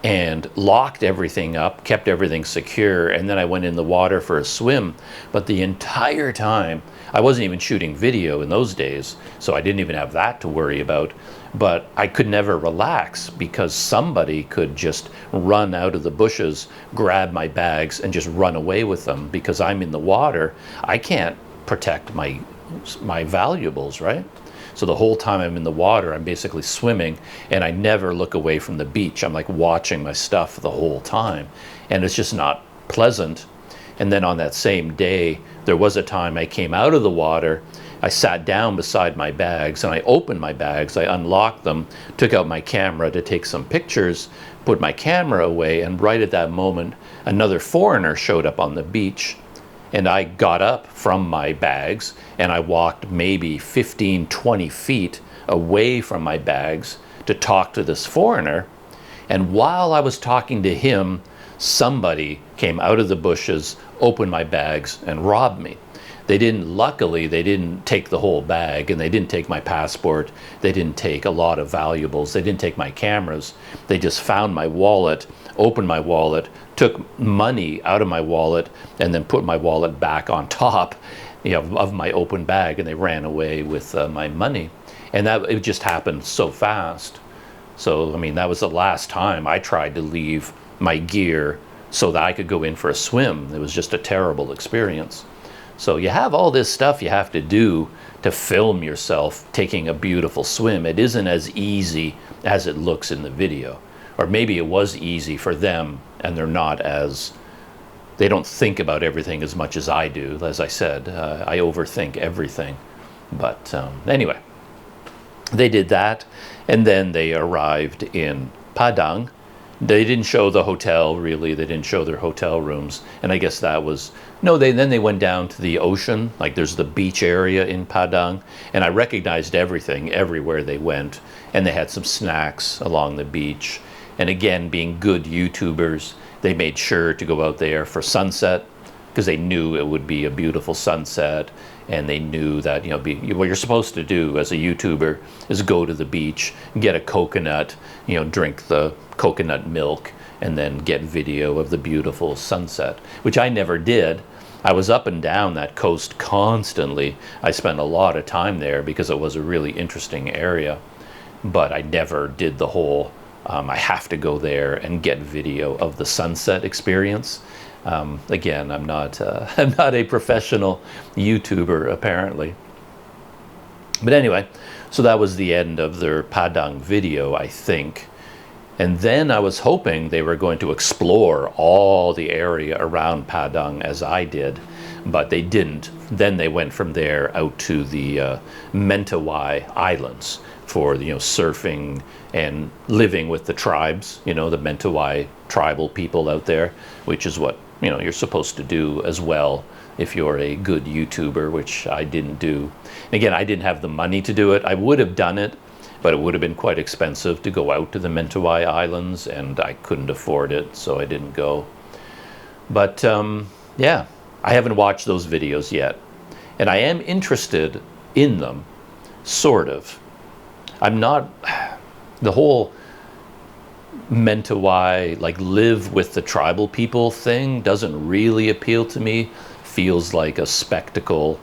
and locked everything up, kept everything secure, and then I went in the water for a swim. But the entire time, I wasn't even shooting video in those days, so I didn't even have that to worry about. But I could never relax, because somebody could just run out of the bushes, grab my bags, and just run away with them. Because I'm in the water, I can't protect my valuables, right? So the whole time I'm in the water, I'm basically swimming, and I never look away from the beach. I'm like watching my stuff the whole time, and it's just not pleasant. And then on that same day, there was a time I came out of the water, I sat down beside my bags, and I opened my bags, I unlocked them, took out my camera to take some pictures, put my camera away, and right at that moment, another foreigner showed up on the beach. And I got up from my bags, and I walked maybe 15, 20 feet away from my bags to talk to this foreigner. And while I was talking to him, somebody came out of the bushes, opened my bags, and robbed me. luckily, they didn't take the whole bag, and they didn't take my passport. They didn't take a lot of valuables. They didn't take my cameras. They just found my wallet, opened my wallet, took money out of my wallet, and then put my wallet back on top, of my open bag, and they ran away with my money. And it just happened so fast. So, I mean, that was the last time I tried to leave my gear so that I could go in for a swim. It was just a terrible experience. So you have all this stuff you have to do to film yourself taking a beautiful swim. It isn't as easy as it looks in the video. Or maybe it was easy for them, and they don't think about everything as much as I do. As I said, I overthink everything. But anyway, they did that, and then they arrived in Padang. They didn't show the hotel, really. They didn't show their hotel rooms. And I guess that was... No, then they went down to the ocean. Like, there's the beach area in Padang. And I recognized everything everywhere they went. And they had some snacks along the beach. And again, being good YouTubers, they made sure to go out there for sunset, because they knew it would be a beautiful sunset. And they knew that, what you're supposed to do as a YouTuber is go to the beach, get a coconut, drink the coconut milk, and then get video of the beautiful sunset, which I never did. I was up and down that coast constantly. I spent a lot of time there because it was a really interesting area, but I never did the whole, I have to go there and get video of the sunset experience. Again, I'm not a professional YouTuber, apparently. But anyway, so that was the end of their Padang video, I think. And then I was hoping they were going to explore all the area around Padang as I did, but they didn't. Then they went from there out to the Mentawai Islands for surfing and living with the tribes, the Mentawai tribal people out there, which is what you're supposed to do as well if you're a good YouTuber, which I didn't do. Again, I didn't have the money to do it. I would have done it, but it would have been quite expensive to go out to the Mentawai Islands, and I couldn't afford it, so I didn't go. But yeah, I haven't watched those videos yet, and I am interested in them, sort of. I'm not, the whole Mentawai, like live with the tribal people thing doesn't really appeal to me. Feels like a spectacle,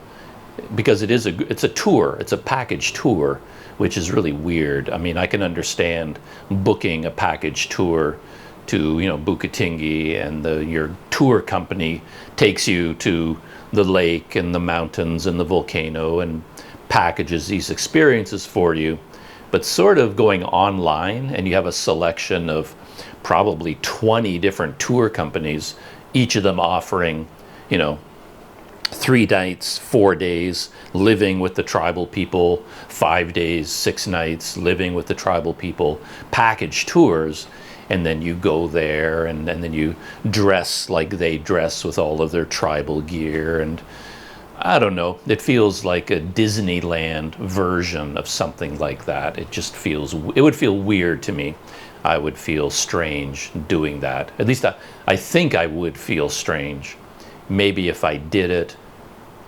because it's a tour, it's a package tour, which is really weird. I mean, I can understand booking a package tour to, Bukittinggi, and your tour company takes you to the lake and the mountains and the volcano and packages these experiences for you. But sort of going online, and you have a selection of probably 20 different tour companies, each of them offering, 3 nights, 4 days, living with the tribal people, 5 days, 6 nights, living with the tribal people, package tours, and then you go there, and then you dress like they dress with all of their tribal gear, and I don't know, it feels like a Disneyland version of something like that. It would feel weird to me. I would feel strange doing that. At least I think I would feel strange. Maybe if I did it,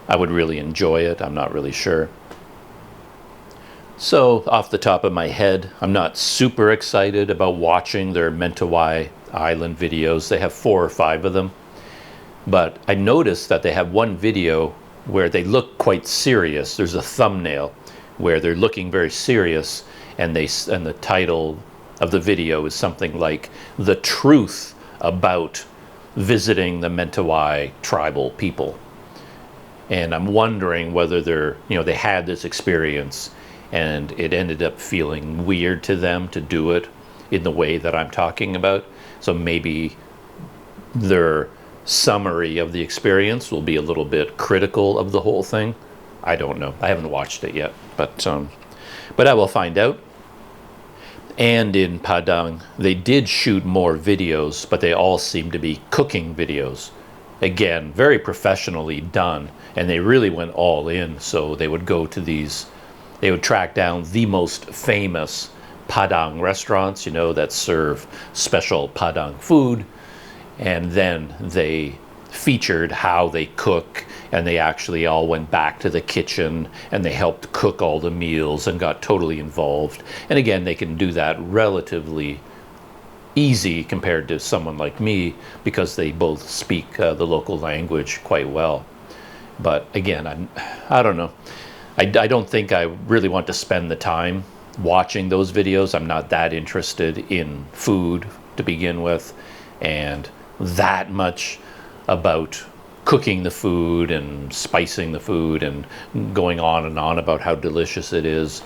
I would really enjoy it. I'm not really sure. So, off the top of my head, I'm not super excited about watching their Mentawai Island videos. They have 4 or 5 of them. But I noticed that they have one video where they look quite serious. There's a thumbnail where they're looking very serious, and the title of the video is something like "The Truth About Visiting the Mentawai Tribal People." And I'm wondering whether they had this experience and it ended up feeling weird to them to do it in the way that I'm talking about. So maybe their summary of the experience will be a little bit critical of the whole thing. I don't know. I haven't watched it yet, but I will find out. And in Padang, they did shoot more videos, but they all seem to be cooking videos. Again, very professionally done, and they really went all in. So they would go to they would track down the most famous Padang restaurants, that serve special Padang food. And then they featured how they cook, and they actually all went back to the kitchen and they helped cook all the meals and got totally involved. And again, they can do that relatively easy compared to someone like me because they both speak the local language quite well. But again, I don't know. I don't think I really want to spend the time watching those videos. I'm not that interested in food to begin with, and that much about cooking the food and spicing the food and going on and on about how delicious it is.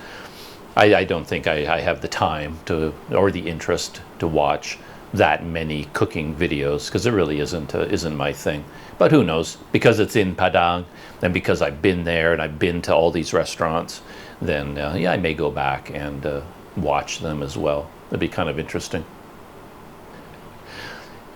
I don't think I have the time to, or the interest to watch that many cooking videos, because it really isn't my thing. But who knows? Because it's in Padang, and because I've been there and I've been to all these restaurants, then yeah, I may go back and watch them as well. It'd be kind of interesting.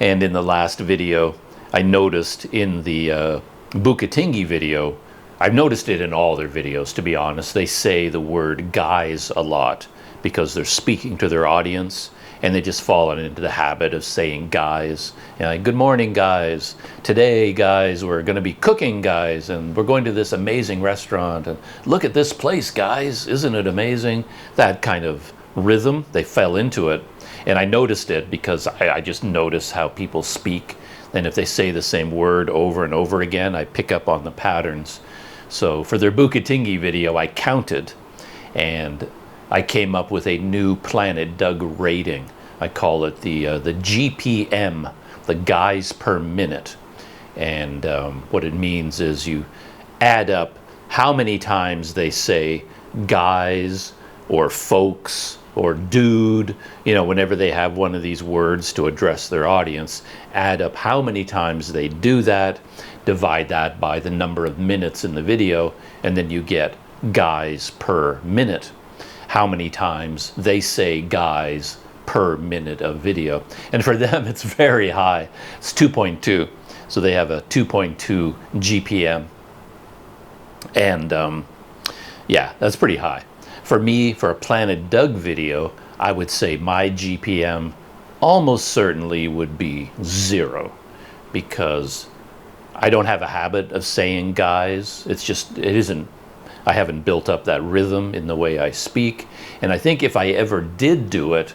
And in the last video, I noticed in the Bukatingi video, I've noticed it in all their videos, to be honest, they say the word guys a lot because they're speaking to their audience, and they just fall into the habit of saying guys. You know, like, good morning, guys. Today, guys, we're going to be cooking, guys, and we're going to this amazing restaurant. And look at this place, guys. Isn't it amazing? That kind of rhythm, they fell into it. And I noticed it because I just notice how people speak. And if they say the same word over and over again, I pick up on the patterns. So for their Bukatingi video, I counted, and I came up with a new Planet Doug rating. I call it the GPM, the guys per minute. And what it means is you add up how many times they say guys or folks or dude, you know, whenever they have one of these words to address their audience, add up how many times they do that, divide that by the number of minutes in the video, and then you get guys per minute. How many times they say guys per minute of video. And for them, it's very high. It's 2.2. So they have a 2.2 GPM. And yeah, that's pretty high. For me, for a Planet Doug video, I would say my GPM almost certainly would be 0, because I don't have a habit of saying guys. It's just, it isn't, I haven't built up that rhythm in the way I speak. And I think if I ever did do it,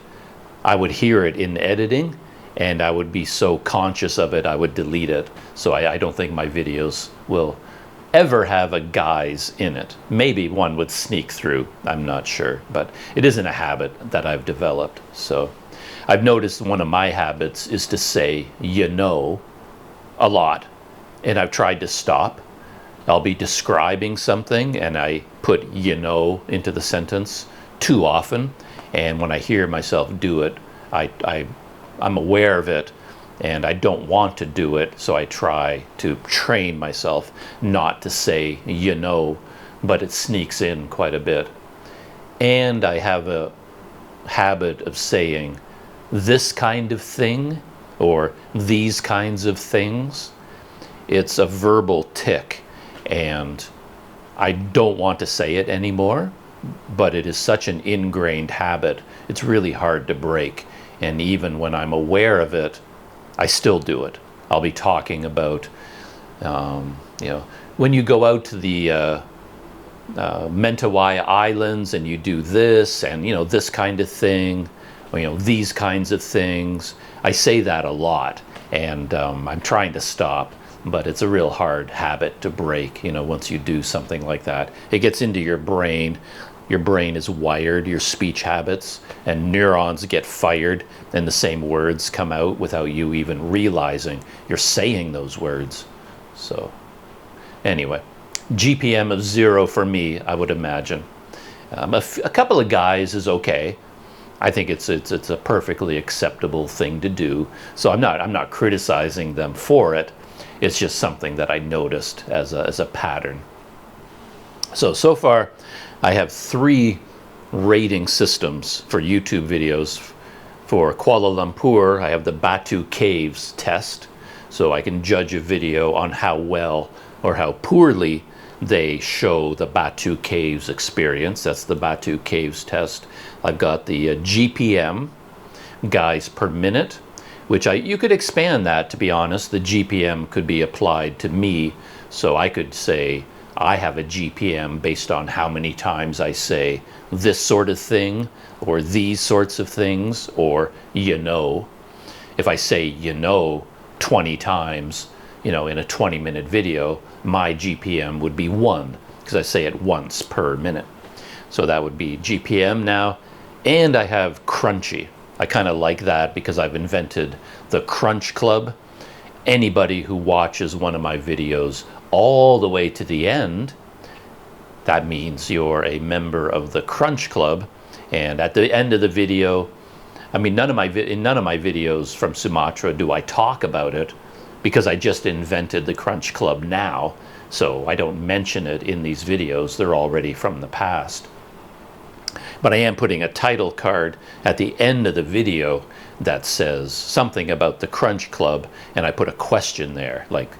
I would hear it in editing, and I would be so conscious of it, I would delete it. So I don't think my videos will ever have a guys in it. Maybe one would sneak through, I'm not sure, but it isn't a habit that I've developed. So I've noticed one of my habits is to say, you know, a lot. And I've tried to stop. I'll be describing something and I put you know into the sentence too often. And when I hear myself do it, I'm aware of it and I don't want to do it. So I try to train myself not to say you know, but it sneaks in quite a bit. And I have a habit of saying this kind of thing or these kinds of things. It's a verbal tick, and I don't want to say it anymore, but it is such an ingrained habit, it's really hard to break. And even when I'm aware of it, I still do it. I'll be talking about, you know, when you go out to the Mentawai Islands and you do this and, you know, this kind of thing, or, you know, these kinds of things. I say that a lot, and I'm trying to stop. But it's a real hard habit to break, you know, once you do something like that. It gets into your brain. Your brain is wired, your speech habits, and neurons get fired, and the same words come out without you even realizing you're saying those words. So, anyway, GPM of 0 for me, I would imagine. A couple of guys is okay. I think it's a perfectly acceptable thing to do. So I'm not criticizing them for it. It's just something that I noticed as a pattern. So far, I have 3 rating systems for YouTube videos. For Kuala Lumpur, I have the Batu Caves test. So I can judge a video on how well or how poorly they show the Batu Caves experience. That's the Batu Caves test. I've got the GPM, guys per minute, which you could expand that, to be honest. The GPM could be applied to me, so I could say I have a GPM based on how many times I say this sort of thing, or these sorts of things, or you know. If I say you know 20 times, in a 20-minute video, my GPM would be 1, because I say it once per minute. So that would be GPM now. And I have crunchy. I kind of like that because I've invented the Crunch Club. Anybody who watches one of my videos all the way to the end, that means you're a member of the Crunch Club. And at the end of the video, I mean, in none of my videos from Sumatra do I talk about it, because I just invented the Crunch Club now. So I don't mention it in these videos. They're already from the past. But I am putting a title card at the end of the video that says something about the Crunch Club, and I put a question there, like,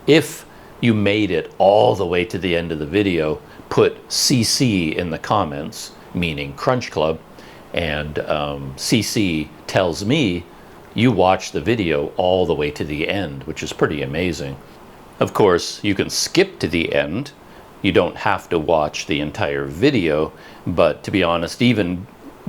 if you made it all the way to the end of the video, put CC in the comments, meaning Crunch Club, and CC tells me you watched the video all the way to the end, which is pretty amazing. Of course, you can skip to the end. You don't have to watch the entire video, but to be honest, even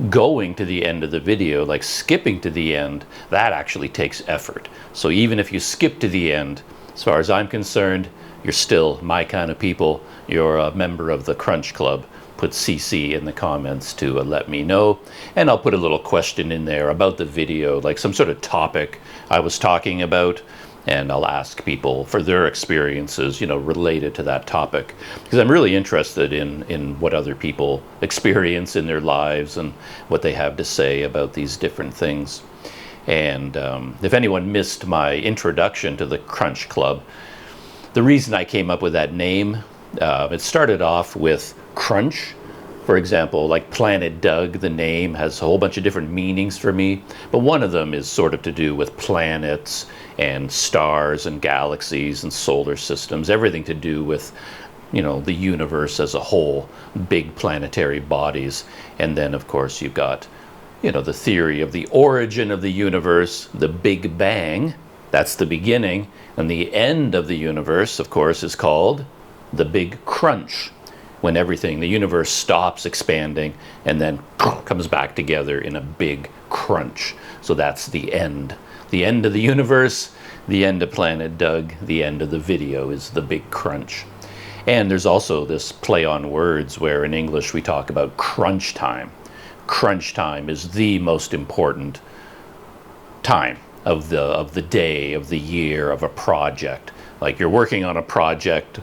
going to the end of the video, like skipping to the end, that actually takes effort. So even if you skip to the end, as far as I'm concerned, you're still my kind of people. You're a member of the Crunch Club. Put CC in the comments to let me know, and I'll put a little question in there about the video, like some sort of topic I was talking about, and I'll ask people for their experiences, related to that topic, because I'm really interested in what other people experience in their lives and what they have to say about these different things. And if anyone missed my introduction to the Crunch Club, the reason I came up with that name, it started off with crunch. For example, like Planet Doug, the name has a whole bunch of different meanings for me, but one of them is sort of to do with planets and stars and galaxies and solar systems, everything to do with, the universe as a whole, big planetary bodies. And then, of course, you've got, the theory of the origin of the universe, the Big Bang, that's the beginning, and the end of the universe, of course, is called the Big Crunch, when the universe stops expanding and then comes back together in a big crunch. So that's the end. The end of the universe, the end of Planet Doug, the end of the video is the Big Crunch. And there's also this play on words where in English we talk about crunch time. Crunch time is the most important time of the day, of the year, of a project. Like you're working on a project,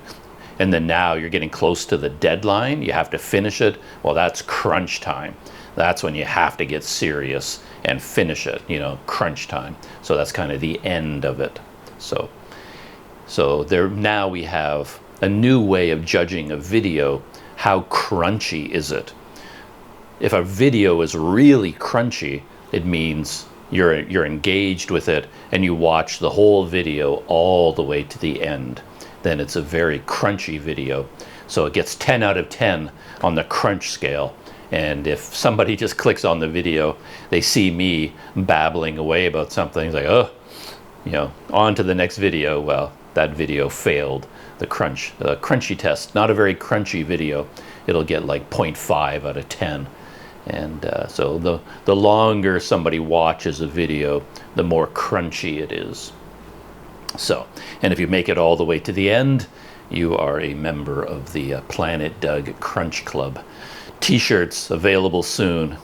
and then now you're getting close to the deadline, you have to finish it. Well, that's crunch time. That's when you have to get serious and finish it, crunch time. So that's kind of the end of it. So there now we have a new way of judging a video. How crunchy is it? If a video is really crunchy, it means you're engaged with it and you watch the whole video all the way to the end. Then it's a very crunchy video. So it gets 10 out of 10 on the crunch scale. And if somebody just clicks on the video, they see me babbling away about something, like, on to the next video. Well, that video failed the crunchy test. Not a very crunchy video. It'll get like 0.5 out of 10. And so the longer somebody watches a video, the more crunchy it is. So, and if you make it all the way to the end, you are a member of the Planet Doug Crunch Club. T-shirts available soon.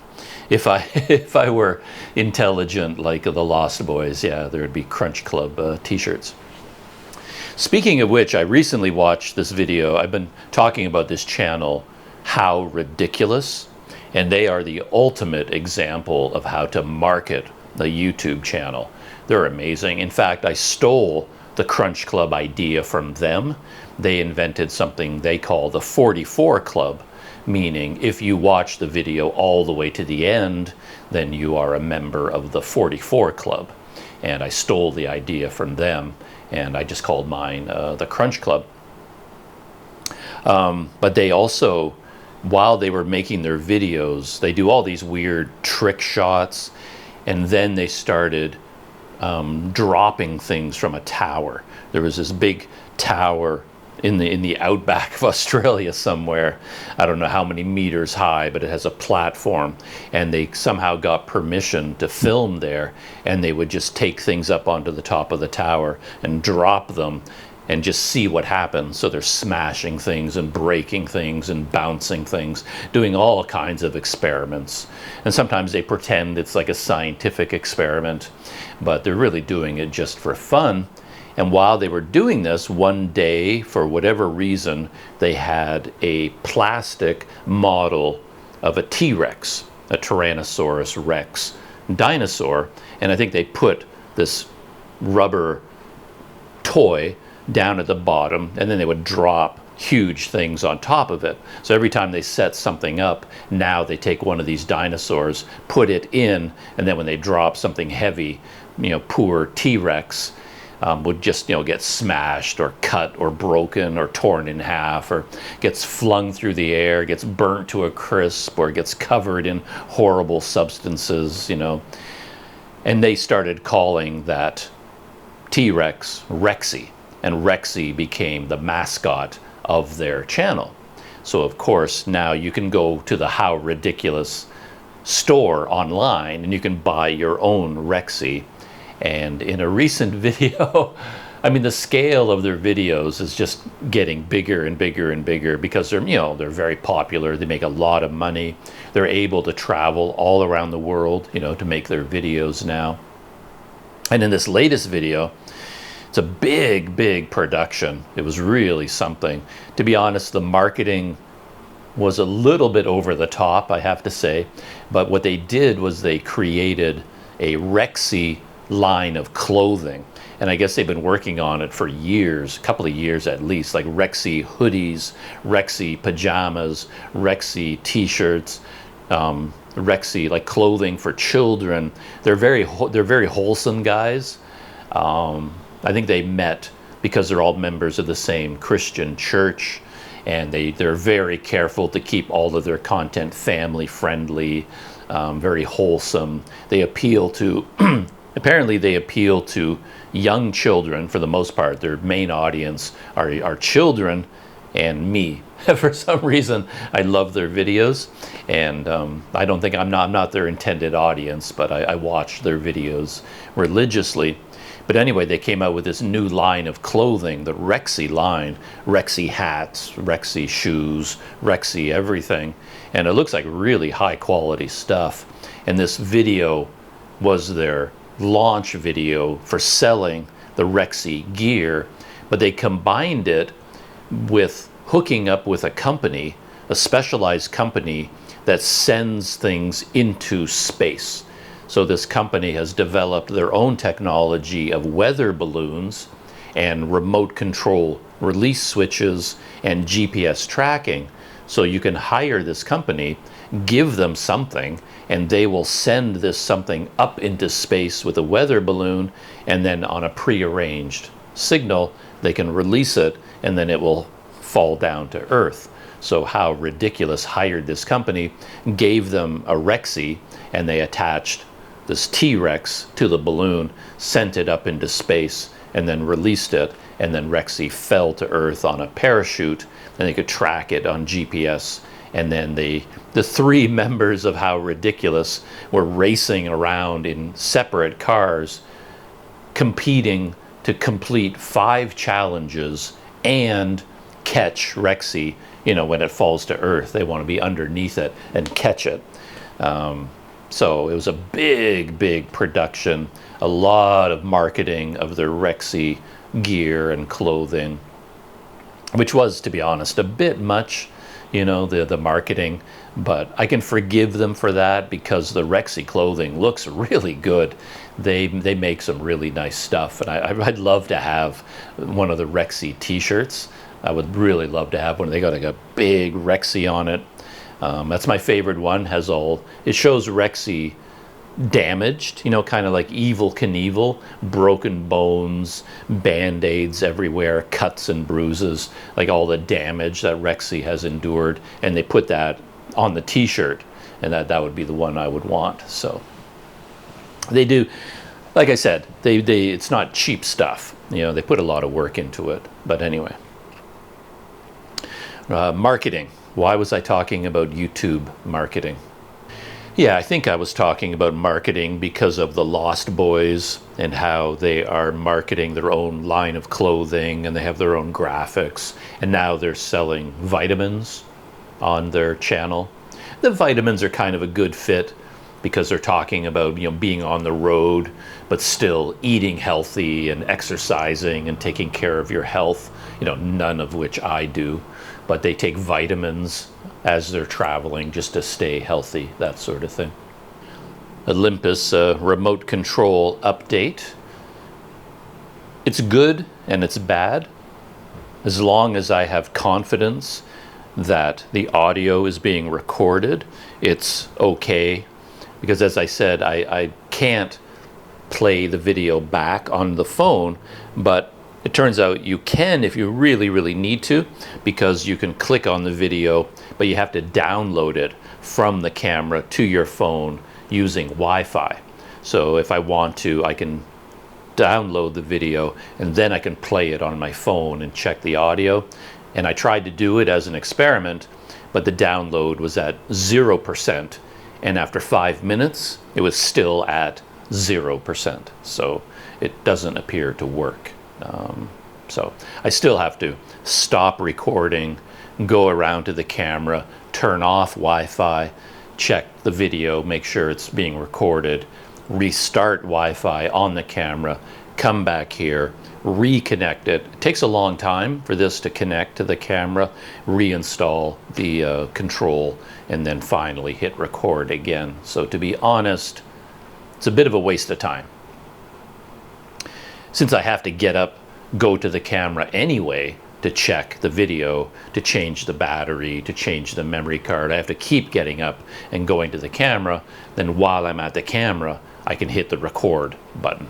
If I were intelligent like the Lost Boys, yeah, there would be Crunch Club T-shirts. Speaking of which, I recently watched this video. I've been talking about this channel, How Ridiculous, and they are the ultimate example of how to market a YouTube channel. They're amazing. In fact, I stole the Crunch Club idea from them. They invented something they call the 44 Club, meaning if you watch the video all the way to the end, then you are a member of the 44 Club. And I stole the idea from them, and I just called mine the Crunch Club. But they also, while they were making their videos, they do all these weird trick shots, and then they started dropping things from a tower. There was this big tower in the outback of Australia somewhere. I don't know how many meters high, but it has a platform, and they somehow got permission to film there, and they would just take things up onto the top of the tower and drop them and just see what happens. So they're smashing things and breaking things and bouncing things, doing all kinds of experiments. And sometimes they pretend it's like a scientific experiment, but they're really doing it just for fun. And while they were doing this, one day, for whatever reason, they had a plastic model of a T-Rex, a Tyrannosaurus Rex dinosaur. And I think they put this rubber toy down at the bottom, and then they would drop huge things on top of it. So every time they set something up, now they take one of these dinosaurs, put it in, and then when they drop something heavy, poor T-Rex would just get smashed or cut or broken or torn in half, or gets flung through the air, gets burnt to a crisp, or gets covered in horrible substances, And they started calling that T-Rex Rexy, and Rexy became the mascot of their channel. So of course now you can go to the How Ridiculous store online and you can buy your own Rexy. And in a recent video, I mean, the scale of their videos is just getting bigger and bigger and bigger because they're very popular. They make a lot of money. They're able to travel all around the world, to make their videos now. And in this latest video, it's a big, big production. It was really something. To be honest, the marketing was a little bit over the top, I have to say. But what they did was they created a Rexy line of clothing, and I guess they've been working on it for years, a couple of years at least, like Rexy hoodies, Rexy pajamas, Rexy t-shirts, Rexy like clothing for children. They're very wholesome guys. I think they met because they're all members of the same Christian church, and they're very careful to keep all of their content family friendly, very wholesome. They appeal to apparently they appeal to young children for the most part. Their main audience are children and me. For some reason, I love their videos, and I don't think I'm not their intended audience, but I watch their videos religiously. But anyway, they came out with this new line of clothing, the Rexy line, Rexy hats, Rexy shoes, Rexy everything, and it looks like really high quality stuff. And this video was their launch video for selling the Rexy gear, but they combined it with hooking up with a company, a specialized company that sends things into space. So this company has developed their own technology of weather balloons and remote control release switches and GPS tracking. So you can hire this company, give them something, and they will send this something up into space with a weather balloon, and then on a prearranged signal, they can release it, and then it will fall down to Earth. So How Ridiculous hired this company, gave them a Rexy, and they attached this T-Rex to the balloon, sent it up into space, and then released it, and then Rexy fell to Earth on a parachute, and they could track it on GPS. And then the three members of How Ridiculous were racing around in separate cars, competing to complete 5 challenges and catch Rexy. When it falls to Earth, they want to be underneath it and catch it. So it was a big, big production, a lot of marketing of their Rexy gear and clothing, which was, to be honest, a bit much, the marketing, but I can forgive them for that because the Rexy clothing looks really good. They make some really nice stuff, and I'd love to have one of the Rexy t-shirts. I would really love to have one. They got like a big Rexy on it. That's my favorite one. It shows Rexy damaged, kind of like Evel Knievel, broken bones, band-aids everywhere, cuts and bruises, like all the damage that Rexy has endured, and they put that on the t-shirt, and that would be the one I would want. So they do like I said, it's not cheap stuff. You know, they put a lot of work into it. But anyway, marketing. Why was I talking about YouTube marketing? Yeah, I think I was talking about marketing because of the Lost Boys and how they are marketing their own line of clothing and they have their own graphics. And now they're selling vitamins on their channel. The vitamins are kind of a good fit because they're talking about, you know, being on the road, but still eating healthy and exercising and taking care of your health, you know, none of which I do. But they take vitamins as they're traveling just to stay healthy, that sort of thing. Olympus remote control update. It's good and it's bad as long as I have confidence that the audio is being recorded. It's okay, because as I said, I can't play the video back on the phone, but it turns out you can if you really, really need to, because you can click on the video, but you have to download it from the camera to your phone using Wi-Fi. So if I want to, I can download the video and then I can play it on my phone and check the audio. And I tried to do it as an experiment, but the download was at 0%. And after 5 minutes, it was still at 0%. So it doesn't appear to work. So I still have to stop recording, go around to the camera, turn off Wi-Fi, check the video, make sure it's being recorded, restart Wi-Fi on the camera, come back here, reconnect it. It takes a long time for this to connect to the camera, reinstall the control, and then finally hit record again. So to be honest, it's a bit of a waste of time. Since I have to get up, go to the camera anyway to check the video, to change the battery, to change the memory card, I have to keep getting up and going to the camera. Then while I'm at the camera, I can hit the record button.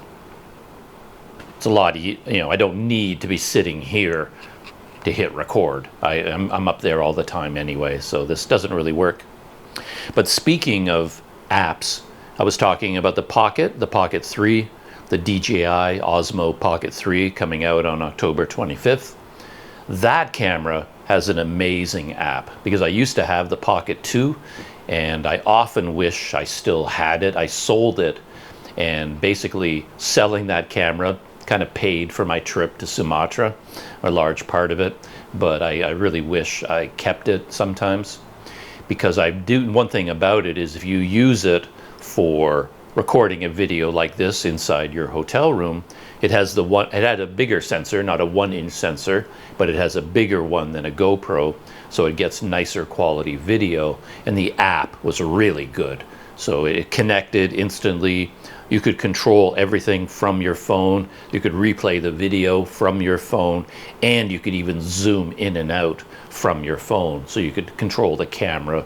It's a lot, you know, I don't need to be sitting here to hit record. I'm up there all the time anyway, so this doesn't really work. But speaking of apps, I was talking about the Pocket 3, the DJI Osmo Pocket 3 coming out on October 25th. That camera has an amazing app, because I used to have the Pocket 2 and I often wish I still had it. I sold it, and basically selling that camera kind of paid for my trip to Sumatra, a large part of it, but I really wish I kept it sometimes, because one thing about it is if you use it for recording a video like this inside your hotel room, it had a bigger sensor, not a 1-inch sensor, but it has a bigger one than a GoPro, so it gets nicer quality video, and the app was really good. So it connected instantly. You could control everything from your phone. You could replay the video from your phone, and you could even zoom in and out from your phone. So you could control the camera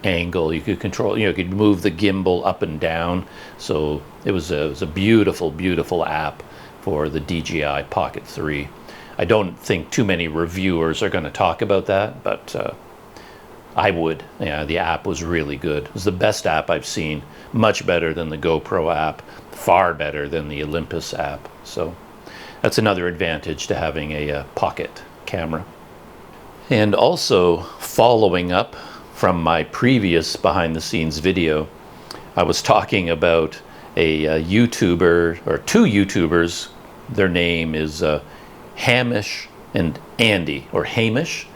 angle, you could control, you could move the gimbal up and down. So it was a beautiful, beautiful app for the DJI Pocket 3. I don't think too many reviewers are going to talk about that, but I would. Yeah, the app was really good. It was the best app I've seen, much better than the GoPro app, far better than the Olympus app. So that's another advantage to having a pocket camera. And also, following up from my previous behind the scenes video, I was talking about a YouTuber, or two YouTubers. Their name is Hamish and Andy, or Hamish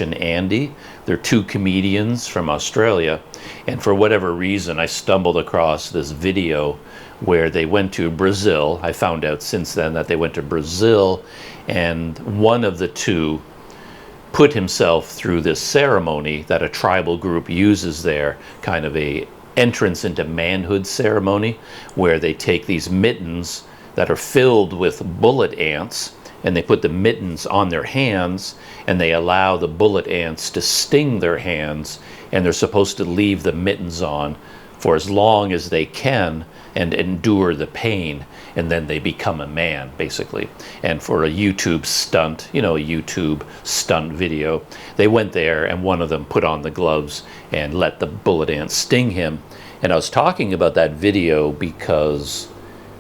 and Andy. They're two comedians from Australia, and for whatever reason I stumbled across this video where they went to Brazil. I found out since then that they went to Brazil, and one of the two put himself through this ceremony that a tribal group uses there, kind of a entrance into manhood ceremony, where they take these mittens that are filled with bullet ants, and they put the mittens on their hands, and they allow the bullet ants to sting their hands, and they're supposed to leave the mittens on for as long as they can and endure the pain, and then they become a man, basically. And for a YouTube stunt, a YouTube stunt video, they went there and one of them put on the gloves and let the bullet ant sting him. And I was talking about that video because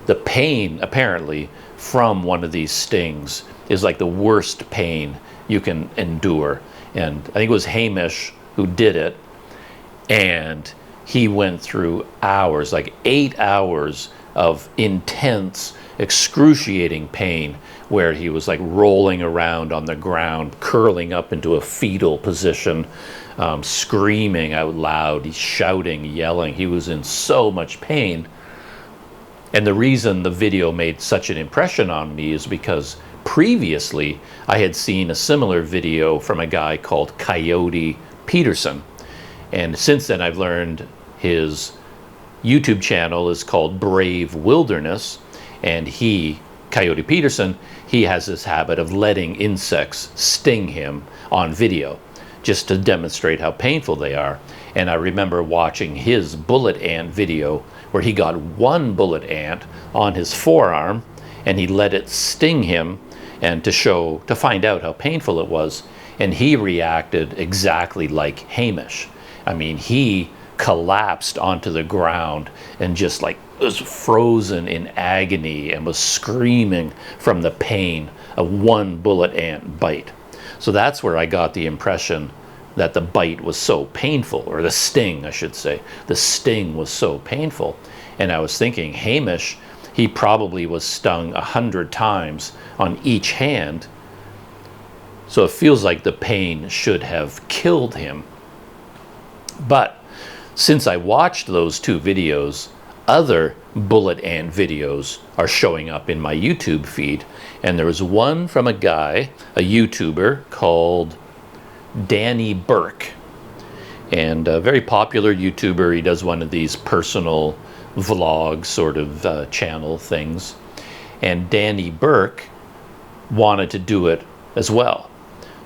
the pain apparently from one of these stings is like the worst pain you can endure. And I think it was Hamish who did it, and he went through hours, like 8 hours of intense, excruciating pain, where he was like rolling around on the ground, curling up into a fetal position, screaming out loud, he's shouting, yelling. He was in so much pain. And the reason the video made such an impression on me is because previously I had seen a similar video from a guy called Coyote Peterson. And since then I've learned his YouTube channel is called Brave Wilderness, and Coyote Peterson, he has this habit of letting insects sting him on video just to demonstrate how painful they are. And I remember watching his bullet ant video where he got one bullet ant on his forearm and he let it sting him, and to find out how painful it was. And he reacted exactly like Hamish. I mean, he collapsed onto the ground and just like was frozen in agony and was screaming from the pain of one bullet ant bite. So that's where I got the impression that the bite was so painful, or the sting, I should say. The sting was so painful. And I was thinking, Hamish, he probably was stung 100 times on each hand. So it feels like the pain should have killed him. But since I watched those two videos, other bullet ant videos are showing up in my YouTube feed. And there was one from a guy, a YouTuber called Danny Burke. And a very popular YouTuber. He does one of these personal vlog sort of channel things. And Danny Burke wanted to do it as well.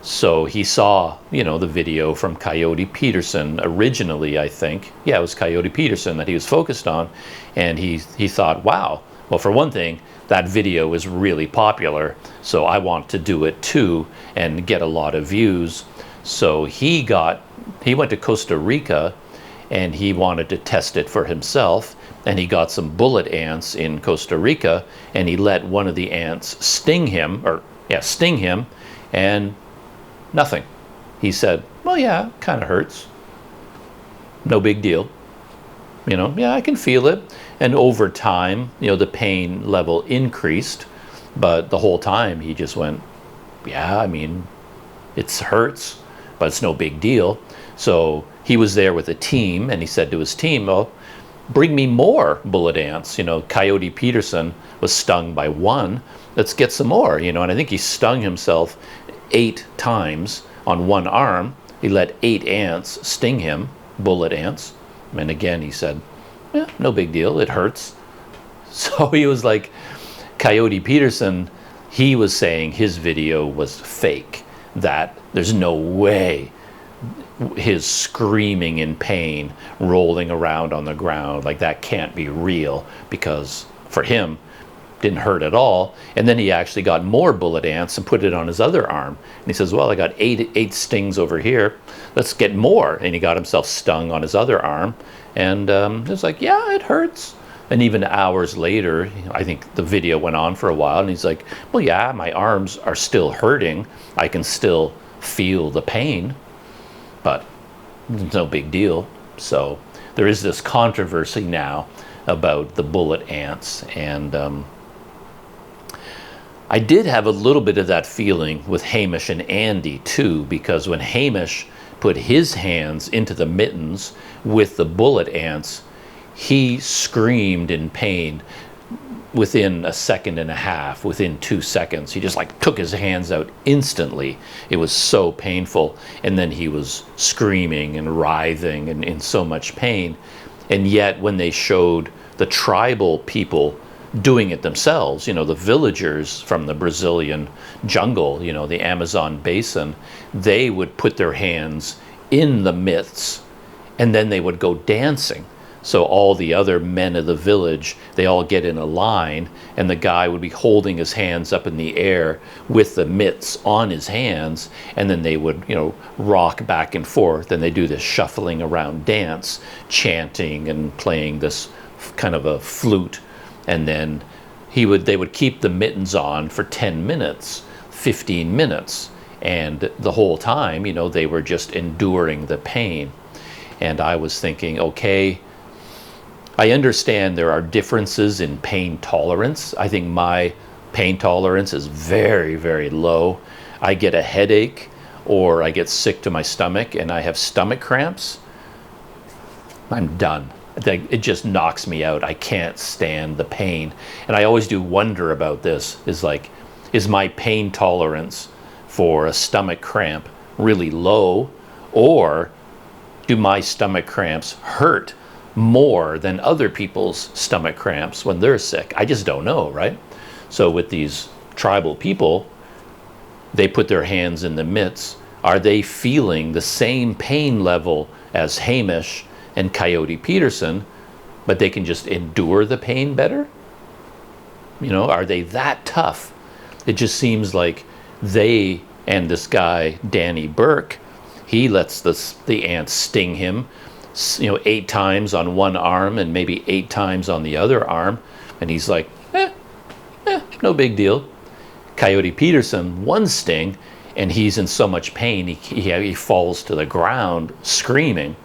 So he saw, the video from Coyote Peterson originally, I think. Yeah, it was Coyote Peterson that he was focused on. And he thought, wow, well, for one thing, that video is really popular, so I want to do it too and get a lot of views. So he went to Costa Rica and he wanted to test it for himself. And he got some bullet ants in Costa Rica, and he let one of the ants sting him, and nothing. He said, well, yeah, kind of hurts. No big deal. Yeah, I can feel it. And over time, the pain level increased, but the whole time he just went, yeah, I mean, it hurts, but it's no big deal. So he was there with a team, and he said to his team, well, bring me more bullet ants. Coyote Peterson was stung by one. Let's get some more, and I think he stung himself 8 times on one arm. He let 8 ants sting him, bullet ants. And again, he said, yeah, no big deal, it hurts. So he was like, Coyote Peterson, he was saying his video was fake, that there's no way his screaming in pain, rolling around on the ground, like that can't be real, because for him, didn't hurt at all. And then he actually got more bullet ants and put it on his other arm. And he says, well, I got eight stings over here. Let's get more. And he got himself stung on his other arm. And it's like, yeah, it hurts. And even hours later, I think the video went on for a while, and he's like, well, yeah, my arms are still hurting. I can still feel the pain, but it's no big deal. So there is this controversy now about the bullet ants. And I did have a little bit of that feeling with Hamish and Andy too, because when Hamish put his hands into the mittens with the bullet ants, he screamed in pain within a second and a half, within 2 seconds. He just like took his hands out instantly. It was so painful. And then he was screaming and writhing and in so much pain. And yet when they showed the tribal people doing it themselves, the villagers from the Brazilian jungle, the Amazon basin, they would put their hands in the mitts and then they would go dancing. So all the other men of the village, they all get in a line, and the guy would be holding his hands up in the air with the mitts on his hands, and then they would, rock back and forth, and they do this shuffling around dance, chanting and playing this kind of a flute And then they would keep the mittens on for 10 minutes, 15 minutes. And the whole time, you know, they were just enduring the pain. And I was thinking, okay, I understand there are differences in pain tolerance. I think my pain tolerance is very, very low. I get a headache or I get sick to my stomach and I have stomach cramps, I'm done. It just knocks me out. I can't stand the pain. And I always do wonder about this, is my pain tolerance for a stomach cramp really low, or do my stomach cramps hurt more than other people's stomach cramps when they're sick? I just don't know, right? So with these tribal people, they put their hands in the mitts. Are they feeling the same pain level as Hamish and Coyote Peterson, but they can just endure the pain better? You know, are they that tough? It just seems like they, and this guy, Danny Burke, he lets the ants sting him, you know, 8 times on one arm and maybe 8 times on the other arm. And he's like, no big deal. Coyote Peterson, one sting, and he's in so much pain, he falls to the ground screaming.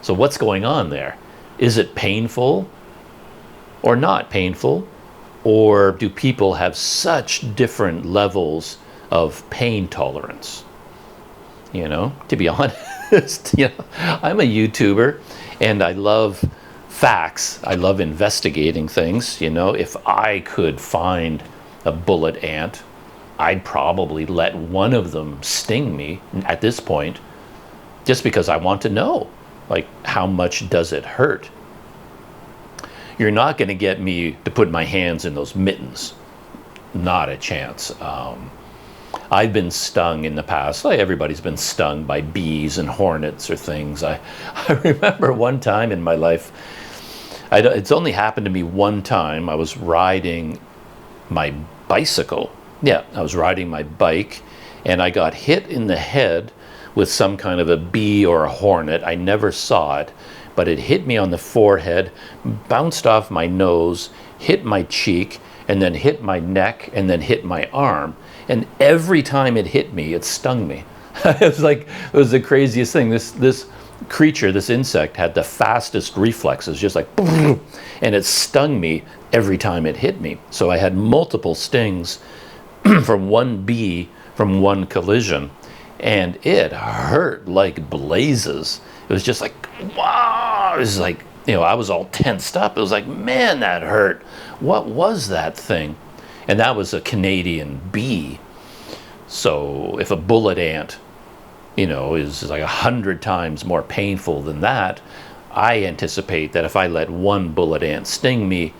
So what's going on there? Is it painful or not painful? Or do people have such different levels of pain tolerance? You know, to be honest, you know, I'm a YouTuber and I love facts. I love investigating things. You know, if I could find a bullet ant, I'd probably let one of them sting me at this point, just because I want to know, like, how much does it hurt? You're not going to get me to put my hands in those mittens. Not a chance. I've been stung in the past. Like everybody's been stung by bees and hornets or things. I remember one time in my life, it's only happened to me one time. I was riding my bicycle. Yeah, I was riding my bike and I got hit in the head with some kind of a bee or a hornet. I never saw it, but it hit me on the forehead, bounced off my nose, hit my cheek, and then hit my neck, and then hit my arm. And every time it hit me, it stung me. It was the craziest thing. This creature, this insect, had the fastest reflexes, just like, and it stung me every time it hit me. So I had multiple stings from one bee, from one collision, and it hurt like blazes. It was just like, wow. It was like, you know, I was all tensed up. It was like, man, that hurt. What was that thing? And that was a Canadian bee. So if a bullet ant, you know, is like 100 times more painful than that, I anticipate that if I let one bullet ant sting me,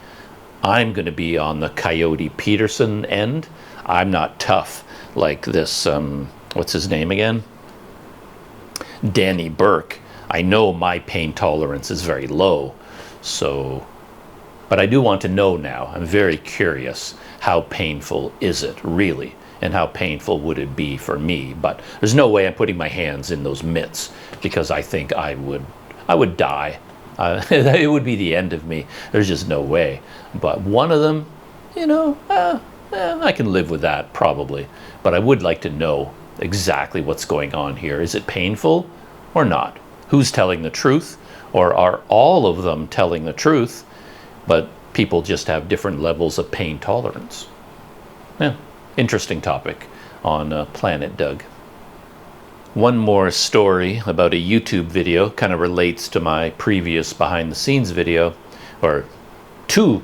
I'm going to be on the Coyote Peterson end. I'm not tough like this, what's his name again? Danny Burke. I know my pain tolerance is very low, so, but I do want to know now. I'm very curious. How painful is it really? And how painful would it be for me? But there's no way I'm putting my hands in those mitts, because I think I would die. It would be the end of me. There's just no way. But one of them, you know, I can live with that probably. But I would like to know exactly what's going on here. Is it painful or not? Who's telling the truth? Or are all of them telling the truth, but people just have different levels of pain tolerance? Yeah, interesting topic on Planet Doug. One more story about a YouTube video kind of relates to my previous behind the scenes video, or 2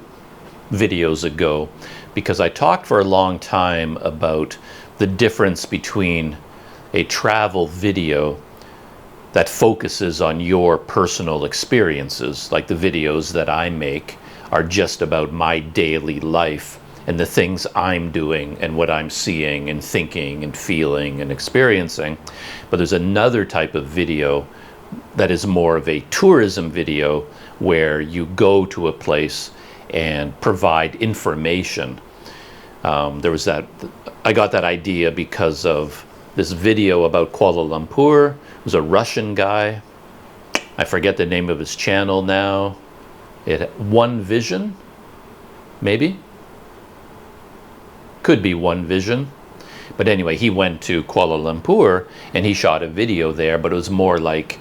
videos ago, because I talked for a long time about the difference between a travel video that focuses on your personal experiences, like the videos that I make are just about my daily life and the things I'm doing and what I'm seeing and thinking and feeling and experiencing. But there's another type of video that is more of a tourism video, where you go to a place and provide information. I got that idea because of this video about Kuala Lumpur. It was a Russian guy. I forget the name of his channel now. One Vision. maybe. Could be One Vision. But anyway, he went to Kuala Lumpur and he shot a video there, but it was more like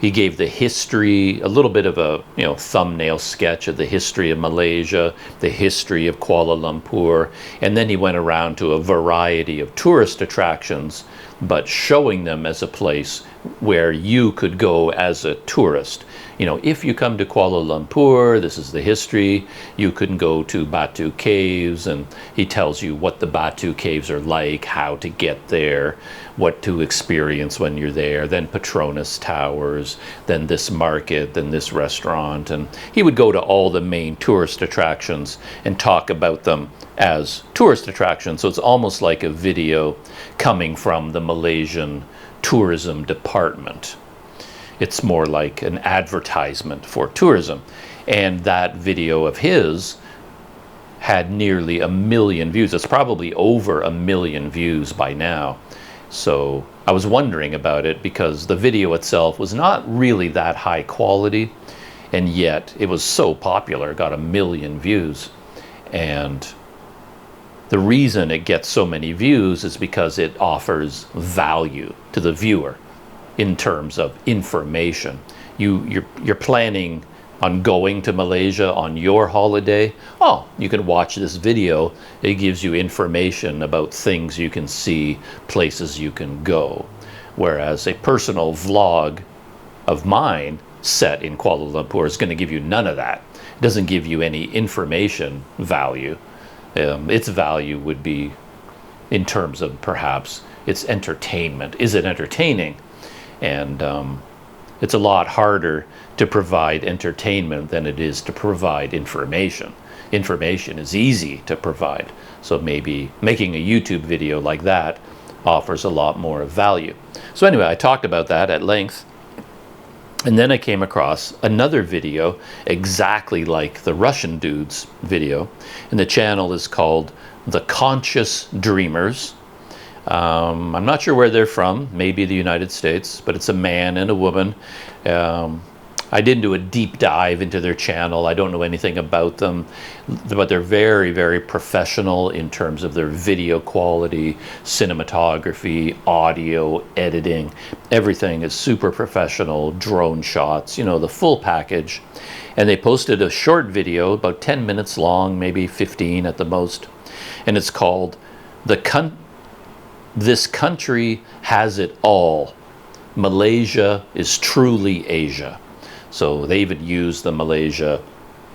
he gave the history, a little bit of a thumbnail sketch of the history of Malaysia, the history of Kuala Lumpur, and then he went around to a variety of tourist attractions, but showing them as a place where you could go as a tourist. If you come to Kuala Lumpur, this is the history. You can go to Batu Caves, and he tells you what the Batu Caves are like, how to get there, what to experience when you're there, then Petronas Towers, then this market, then this restaurant. And he would go to all the main tourist attractions and talk about them as tourist attractions. So it's almost like a video coming from the Malaysian tourism department. It's more like an advertisement for tourism. And that video of his had nearly 1 million views. It's probably over 1 million views by now. So I was wondering about it because the video itself was not really that high quality, and yet it was so popular, it got 1 million views. And the reason it gets so many views is because it offers value to the viewer in terms of information. You're planning on going to Malaysia on your holiday. Oh, you can watch this video. It gives you information about things you can see, places you can go. Whereas a personal vlog of mine set in Kuala Lumpur is going to give you none of that. It doesn't give you any information value. Its value would be in terms of perhaps its entertainment. Is it entertaining? And it's a lot harder to provide entertainment than it is to provide information. Information is easy to provide. So maybe making a YouTube video like that offers a lot more value. So anyway, I talked about that at length. And then I came across another video exactly like the Russian dude's video. And the channel is called The Conscious Dreamers. I'm not sure where they're from, maybe the United States, but it's a man and a woman. I didn't do a deep dive into their channel. I don't know anything about them, but they're very, very professional in terms of their video quality, cinematography, audio, editing. Everything is super professional, drone shots, the full package. And they posted a short video, about 10 minutes long, maybe 15 at the most. And it's called This Country Has It All. Malaysia is Truly Asia. So they even used the Malaysia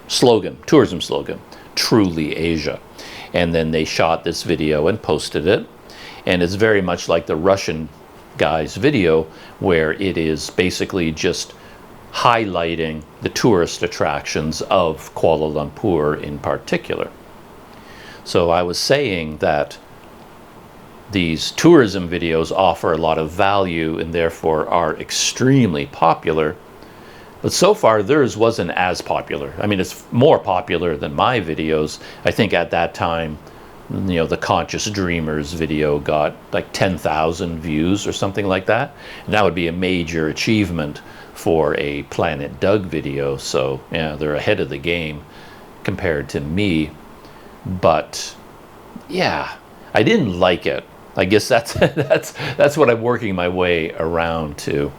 slogan, tourism slogan, Truly Asia. And then they shot this video and posted it. And it's very much like the Russian guy's video, where it is basically just highlighting the tourist attractions of Kuala Lumpur in particular. So I was saying that these tourism videos offer a lot of value and therefore are extremely popular. But so far, theirs wasn't as popular. I mean, it's more popular than my videos. I think at that time, the Conscious Dreamers video got like 10,000 views or something like that. And that would be a major achievement for a Planet Doug video. So, yeah, they're ahead of the game compared to me. But, yeah, I didn't like it. I guess that's what I'm working my way around to.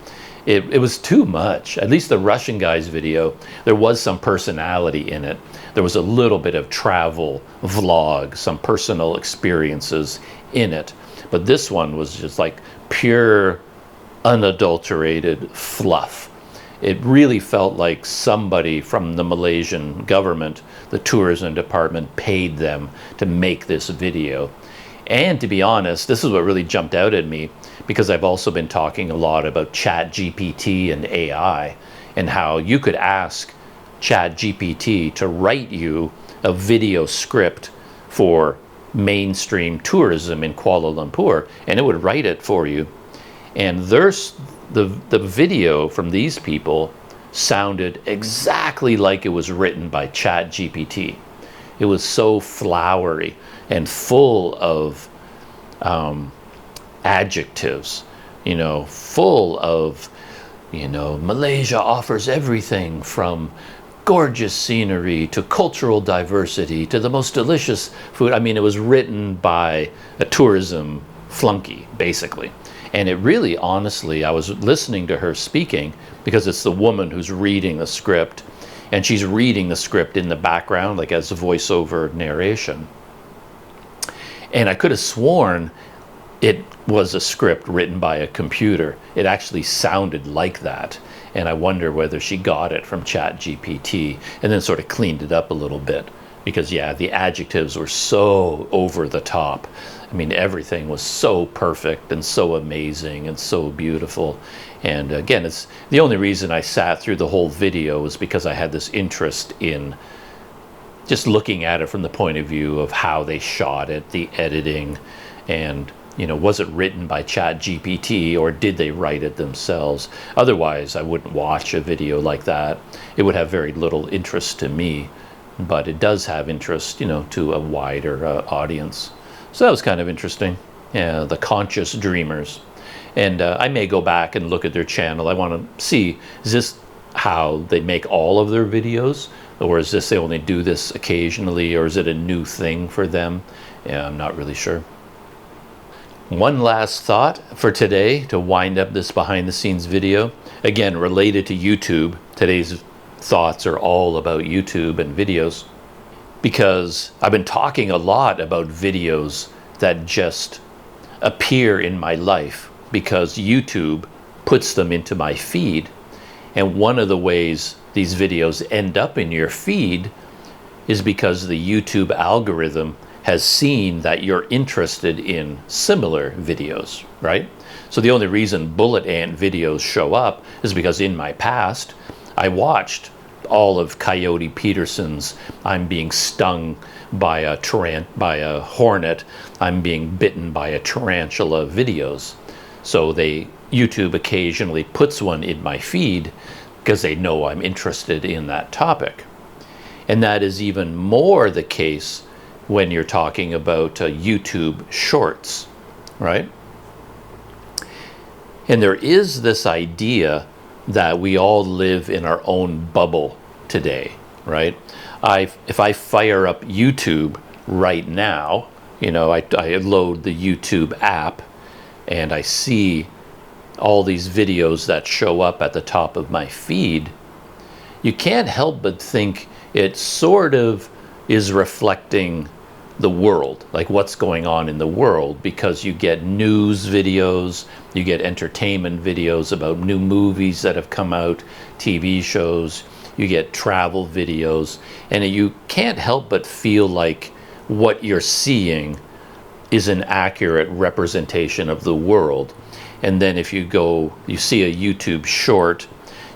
It was too much. At least the Russian guy's video, there was some personality in it. There was a little bit of travel vlog, some personal experiences in it. But this one was just like pure, unadulterated fluff. It really felt like somebody from the Malaysian government, the tourism department, paid them to make this video. And to be honest, this is what really jumped out at me, because I've also been talking a lot about ChatGPT and AI, and how you could ask ChatGPT to write you a video script for mainstream tourism in Kuala Lumpur, and it would write it for you. And there's the video from these people sounded exactly like it was written by ChatGPT. It was so flowery and full of adjectives, full of, Malaysia offers everything from gorgeous scenery to cultural diversity to the most delicious food. I mean, it was written by a tourism flunky, basically. And it really, honestly, I was listening to her speaking because it's the woman who's reading the script, and she's reading the script in the background, like as a voiceover narration. And I could have sworn it was a script written by a computer. It actually sounded like that. And I wonder whether she got it from ChatGPT and then sort of cleaned it up a little bit. Because, yeah, the adjectives were so over the top. I mean, everything was so perfect and so amazing and so beautiful. And again, it's the only reason I sat through the whole video was because I had this interest in just looking at it from the point of view of how they shot it, the editing, and, you know, was it written by ChatGPT or did they write it themselves? Otherwise, I wouldn't watch a video like that. It would have very little interest to me, but it does have interest, you know, to a wider audience. So that was kind of interesting. Yeah, the conscious dreamers. And I may go back and look at their channel. I want to see, is this how they make all of their videos? Or is this they only do this occasionally? Or is it a new thing for them? Yeah, I'm not really sure. One last thought for today to wind up this behind the scenes video. Again, related to YouTube. Today's thoughts are all about YouTube and videos. Because I've been talking a lot about videos that just appear in my life because YouTube puts them into my feed. And one of the ways these videos end up in your feed is because the YouTube algorithm has seen that you're interested in similar videos, right? So the only reason bullet ant videos show up is because in my past, I watched all of Coyote Peterson's I'm being stung by a hornet, I'm being bitten by a tarantula videos. So YouTube occasionally puts one in my feed because they know I'm interested in that topic. And that is even more the case when you're talking about YouTube shorts, right? And there is this idea that we all live in our own bubble today, right? If I fire up YouTube right now, you know, I load the YouTube app and I see all these videos that show up at the top of my feed, you can't help but think it sort of is reflecting the world, like what's going on in the world, because you get news videos, you get entertainment videos about new movies that have come out, TV shows, you get travel videos, and you can't help but feel like what you're seeing is an accurate representation of the world. And then if you see a YouTube short,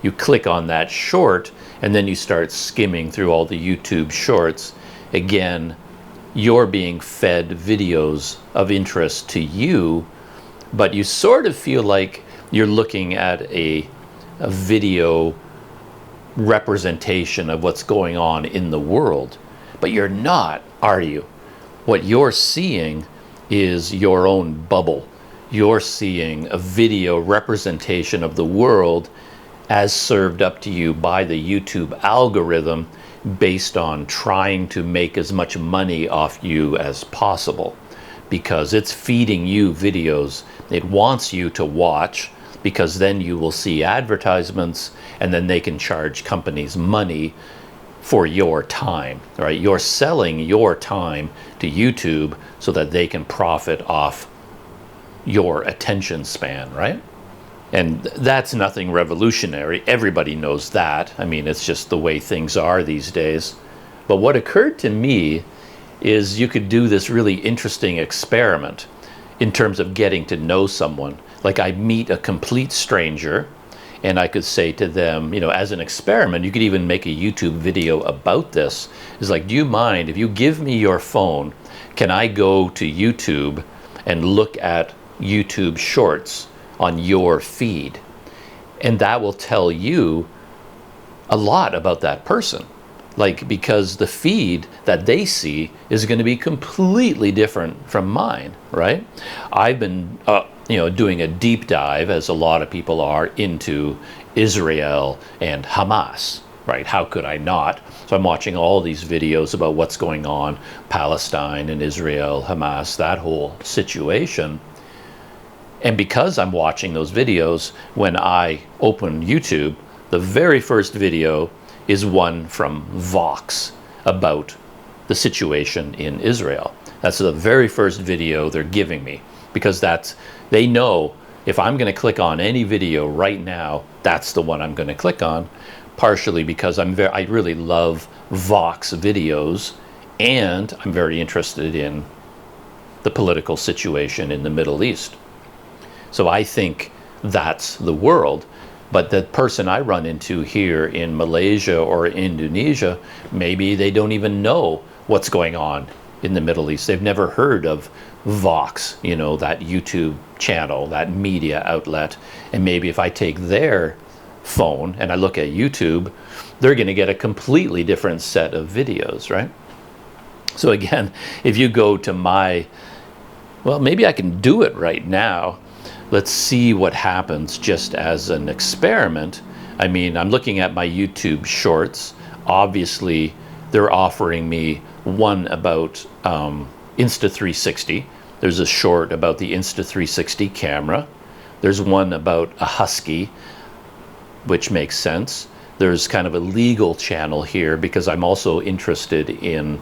you click on that short, and then you start skimming through all the YouTube shorts. Again, you're being fed videos of interest to you, but you sort of feel like you're looking at a video representation of what's going on in the world. But you're not, are you? What you're seeing is your own bubble. You're seeing a video representation of the world as served up to you by the YouTube algorithm based on trying to make as much money off you as possible, because it's feeding you videos it wants you to watch, because then you will see advertisements and then they can charge companies money for your time, right? You're selling your time to YouTube so that they can profit off your attention span, right? And that's nothing revolutionary. Everybody knows that. I mean, it's just the way things are these days. But what occurred to me is you could do this really interesting experiment in terms of getting to know someone. Like, I meet a complete stranger and I could say to them, you know, as an experiment, you could even make a YouTube video about this. It's like, do you mind if you give me your phone, can I go to YouTube and look at YouTube shorts on your feed? And that will tell you a lot about that person. Like, because the feed that they see is going to be completely different from mine, right? I've been, doing a deep dive, as a lot of people are, into Israel and Hamas, right? How could I not? So I'm watching all these videos about what's going on, Palestine and Israel, Hamas, that whole situation. And because I'm watching those videos, when I open YouTube, the very first video is one from Vox about the situation in Israel. That's the very first video they're giving me, because they know if I'm going to click on any video right now, that's the one I'm going to click on, partially because I really love Vox videos, and I'm very interested in the political situation in the Middle East. So I think that's the world. But the person I run into here in Malaysia or Indonesia, maybe they don't even know what's going on in the Middle East. They've never heard of Vox, you know, that YouTube channel, that media outlet. And maybe if I take their phone and I look at YouTube, they're going to get a completely different set of videos, right? So again, if you go to well, maybe I can do it right now. Let's see what happens just as an experiment. I mean, I'm looking at my YouTube shorts. Obviously, they're offering me one about Insta360. There's a short about the Insta360 camera. There's one about a husky, which makes sense. There's kind of a legal channel here because I'm also interested in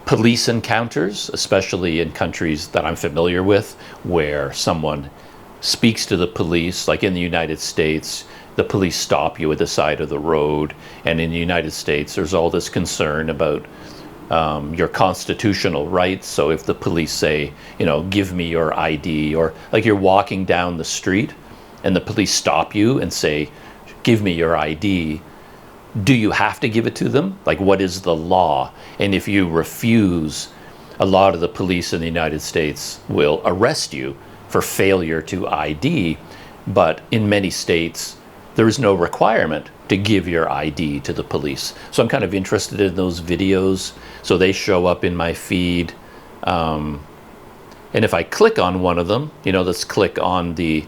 police encounters, especially in countries that I'm familiar with, where someone speaks to the police, like in the United States, the police stop you at the side of the road. And in the United States, there's all this concern about your constitutional rights. So if the police say, you know, give me your ID, or like you're walking down the street and the police stop you and say, give me your ID, do you have to give it to them? Like, what is the law? And if you refuse, a lot of the police in the United States will arrest you for failure to ID. But in many states, there is no requirement to give your ID to the police. So I'm kind of interested in those videos. So they show up in my feed. And if I click on one of them, you know, let's click on the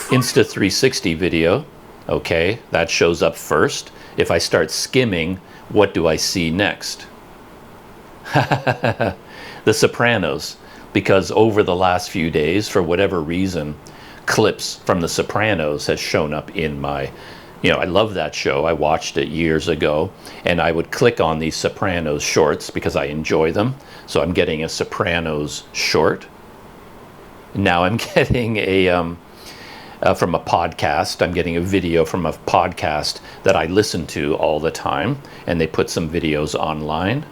Insta360 video. Okay, that shows up first. If I start skimming, what do I see next? The Sopranos. Because over the last few days, for whatever reason, clips from The Sopranos has shown up in my, you know, I love that show. I watched it years ago, and I would click on these Sopranos shorts because I enjoy them. So I'm getting a Sopranos short. Now I'm getting a from a podcast. I'm getting a video from a podcast that I listen to all the time, and they put some videos online.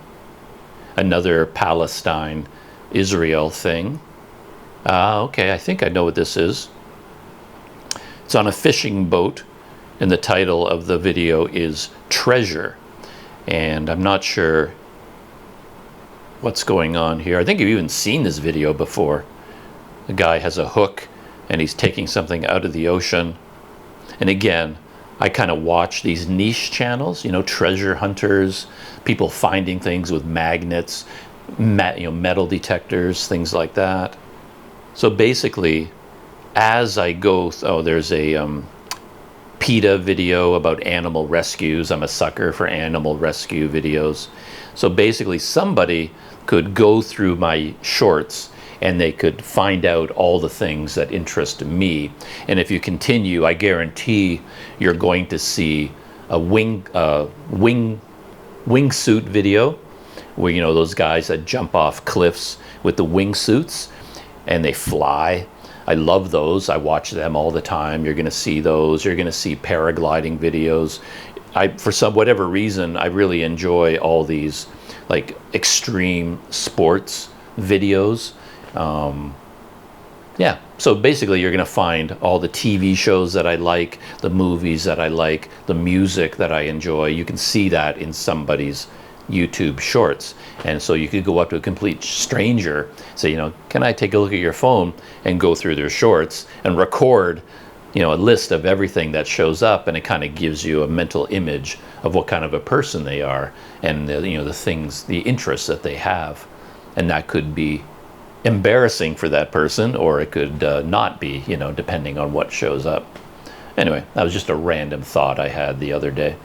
Another Palestine, Israel thing. Okay, I think I know what this is. It's on a fishing boat, and the title of the video is Treasure. And I'm not sure what's going on here. I think you've even seen this video before. The guy has a hook and he's taking something out of the ocean. And again, I kind of watch these niche channels, you know, treasure hunters, people finding things with magnets, metal detectors, things like that. So basically, as I go, there's a PETA video about animal rescues. I'm a sucker for animal rescue videos. So basically, somebody could go through my shorts and they could find out all the things that interest me. And if you continue, I guarantee you're going to see a wingsuit video where, you know, those guys that jump off cliffs with the wingsuits and they fly. I love those. I watch them all the time. You're going to see those. You're going to see paragliding videos. For whatever reason, I really enjoy all these like extreme sports videos. Yeah, so basically you're going to find all the TV shows that I like, the movies that I like, the music that I enjoy. You can see that in somebody's YouTube shorts. And so you could go up to a complete stranger, say, you know, can I take a look at your phone, and go through their shorts and record, you know, a list of everything that shows up, and it kind of gives you a mental image of what kind of a person they are, and you know, the things, the interests that they have. And that could be embarrassing for that person, or it could not be, you know, depending on what shows up. Anyway, that was just a random thought I had the other day.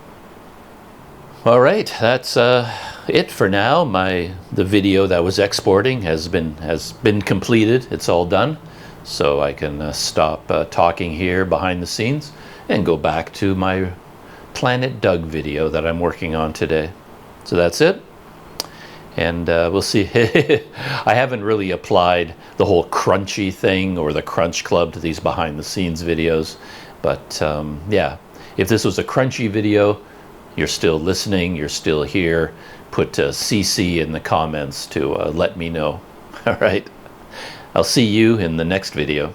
All right, that's it for now. The video that was exporting has been completed. It's all done, so I can stop talking here behind the scenes and go back to my Planet Doug video that I'm working on today. So that's it, and we'll see. I haven't really applied the whole crunchy thing or the crunch club to these behind the scenes videos, but yeah, if this was a crunchy video, you're still listening, you're still here, put CC in the comments to let me know. All right, I'll see you in the next video.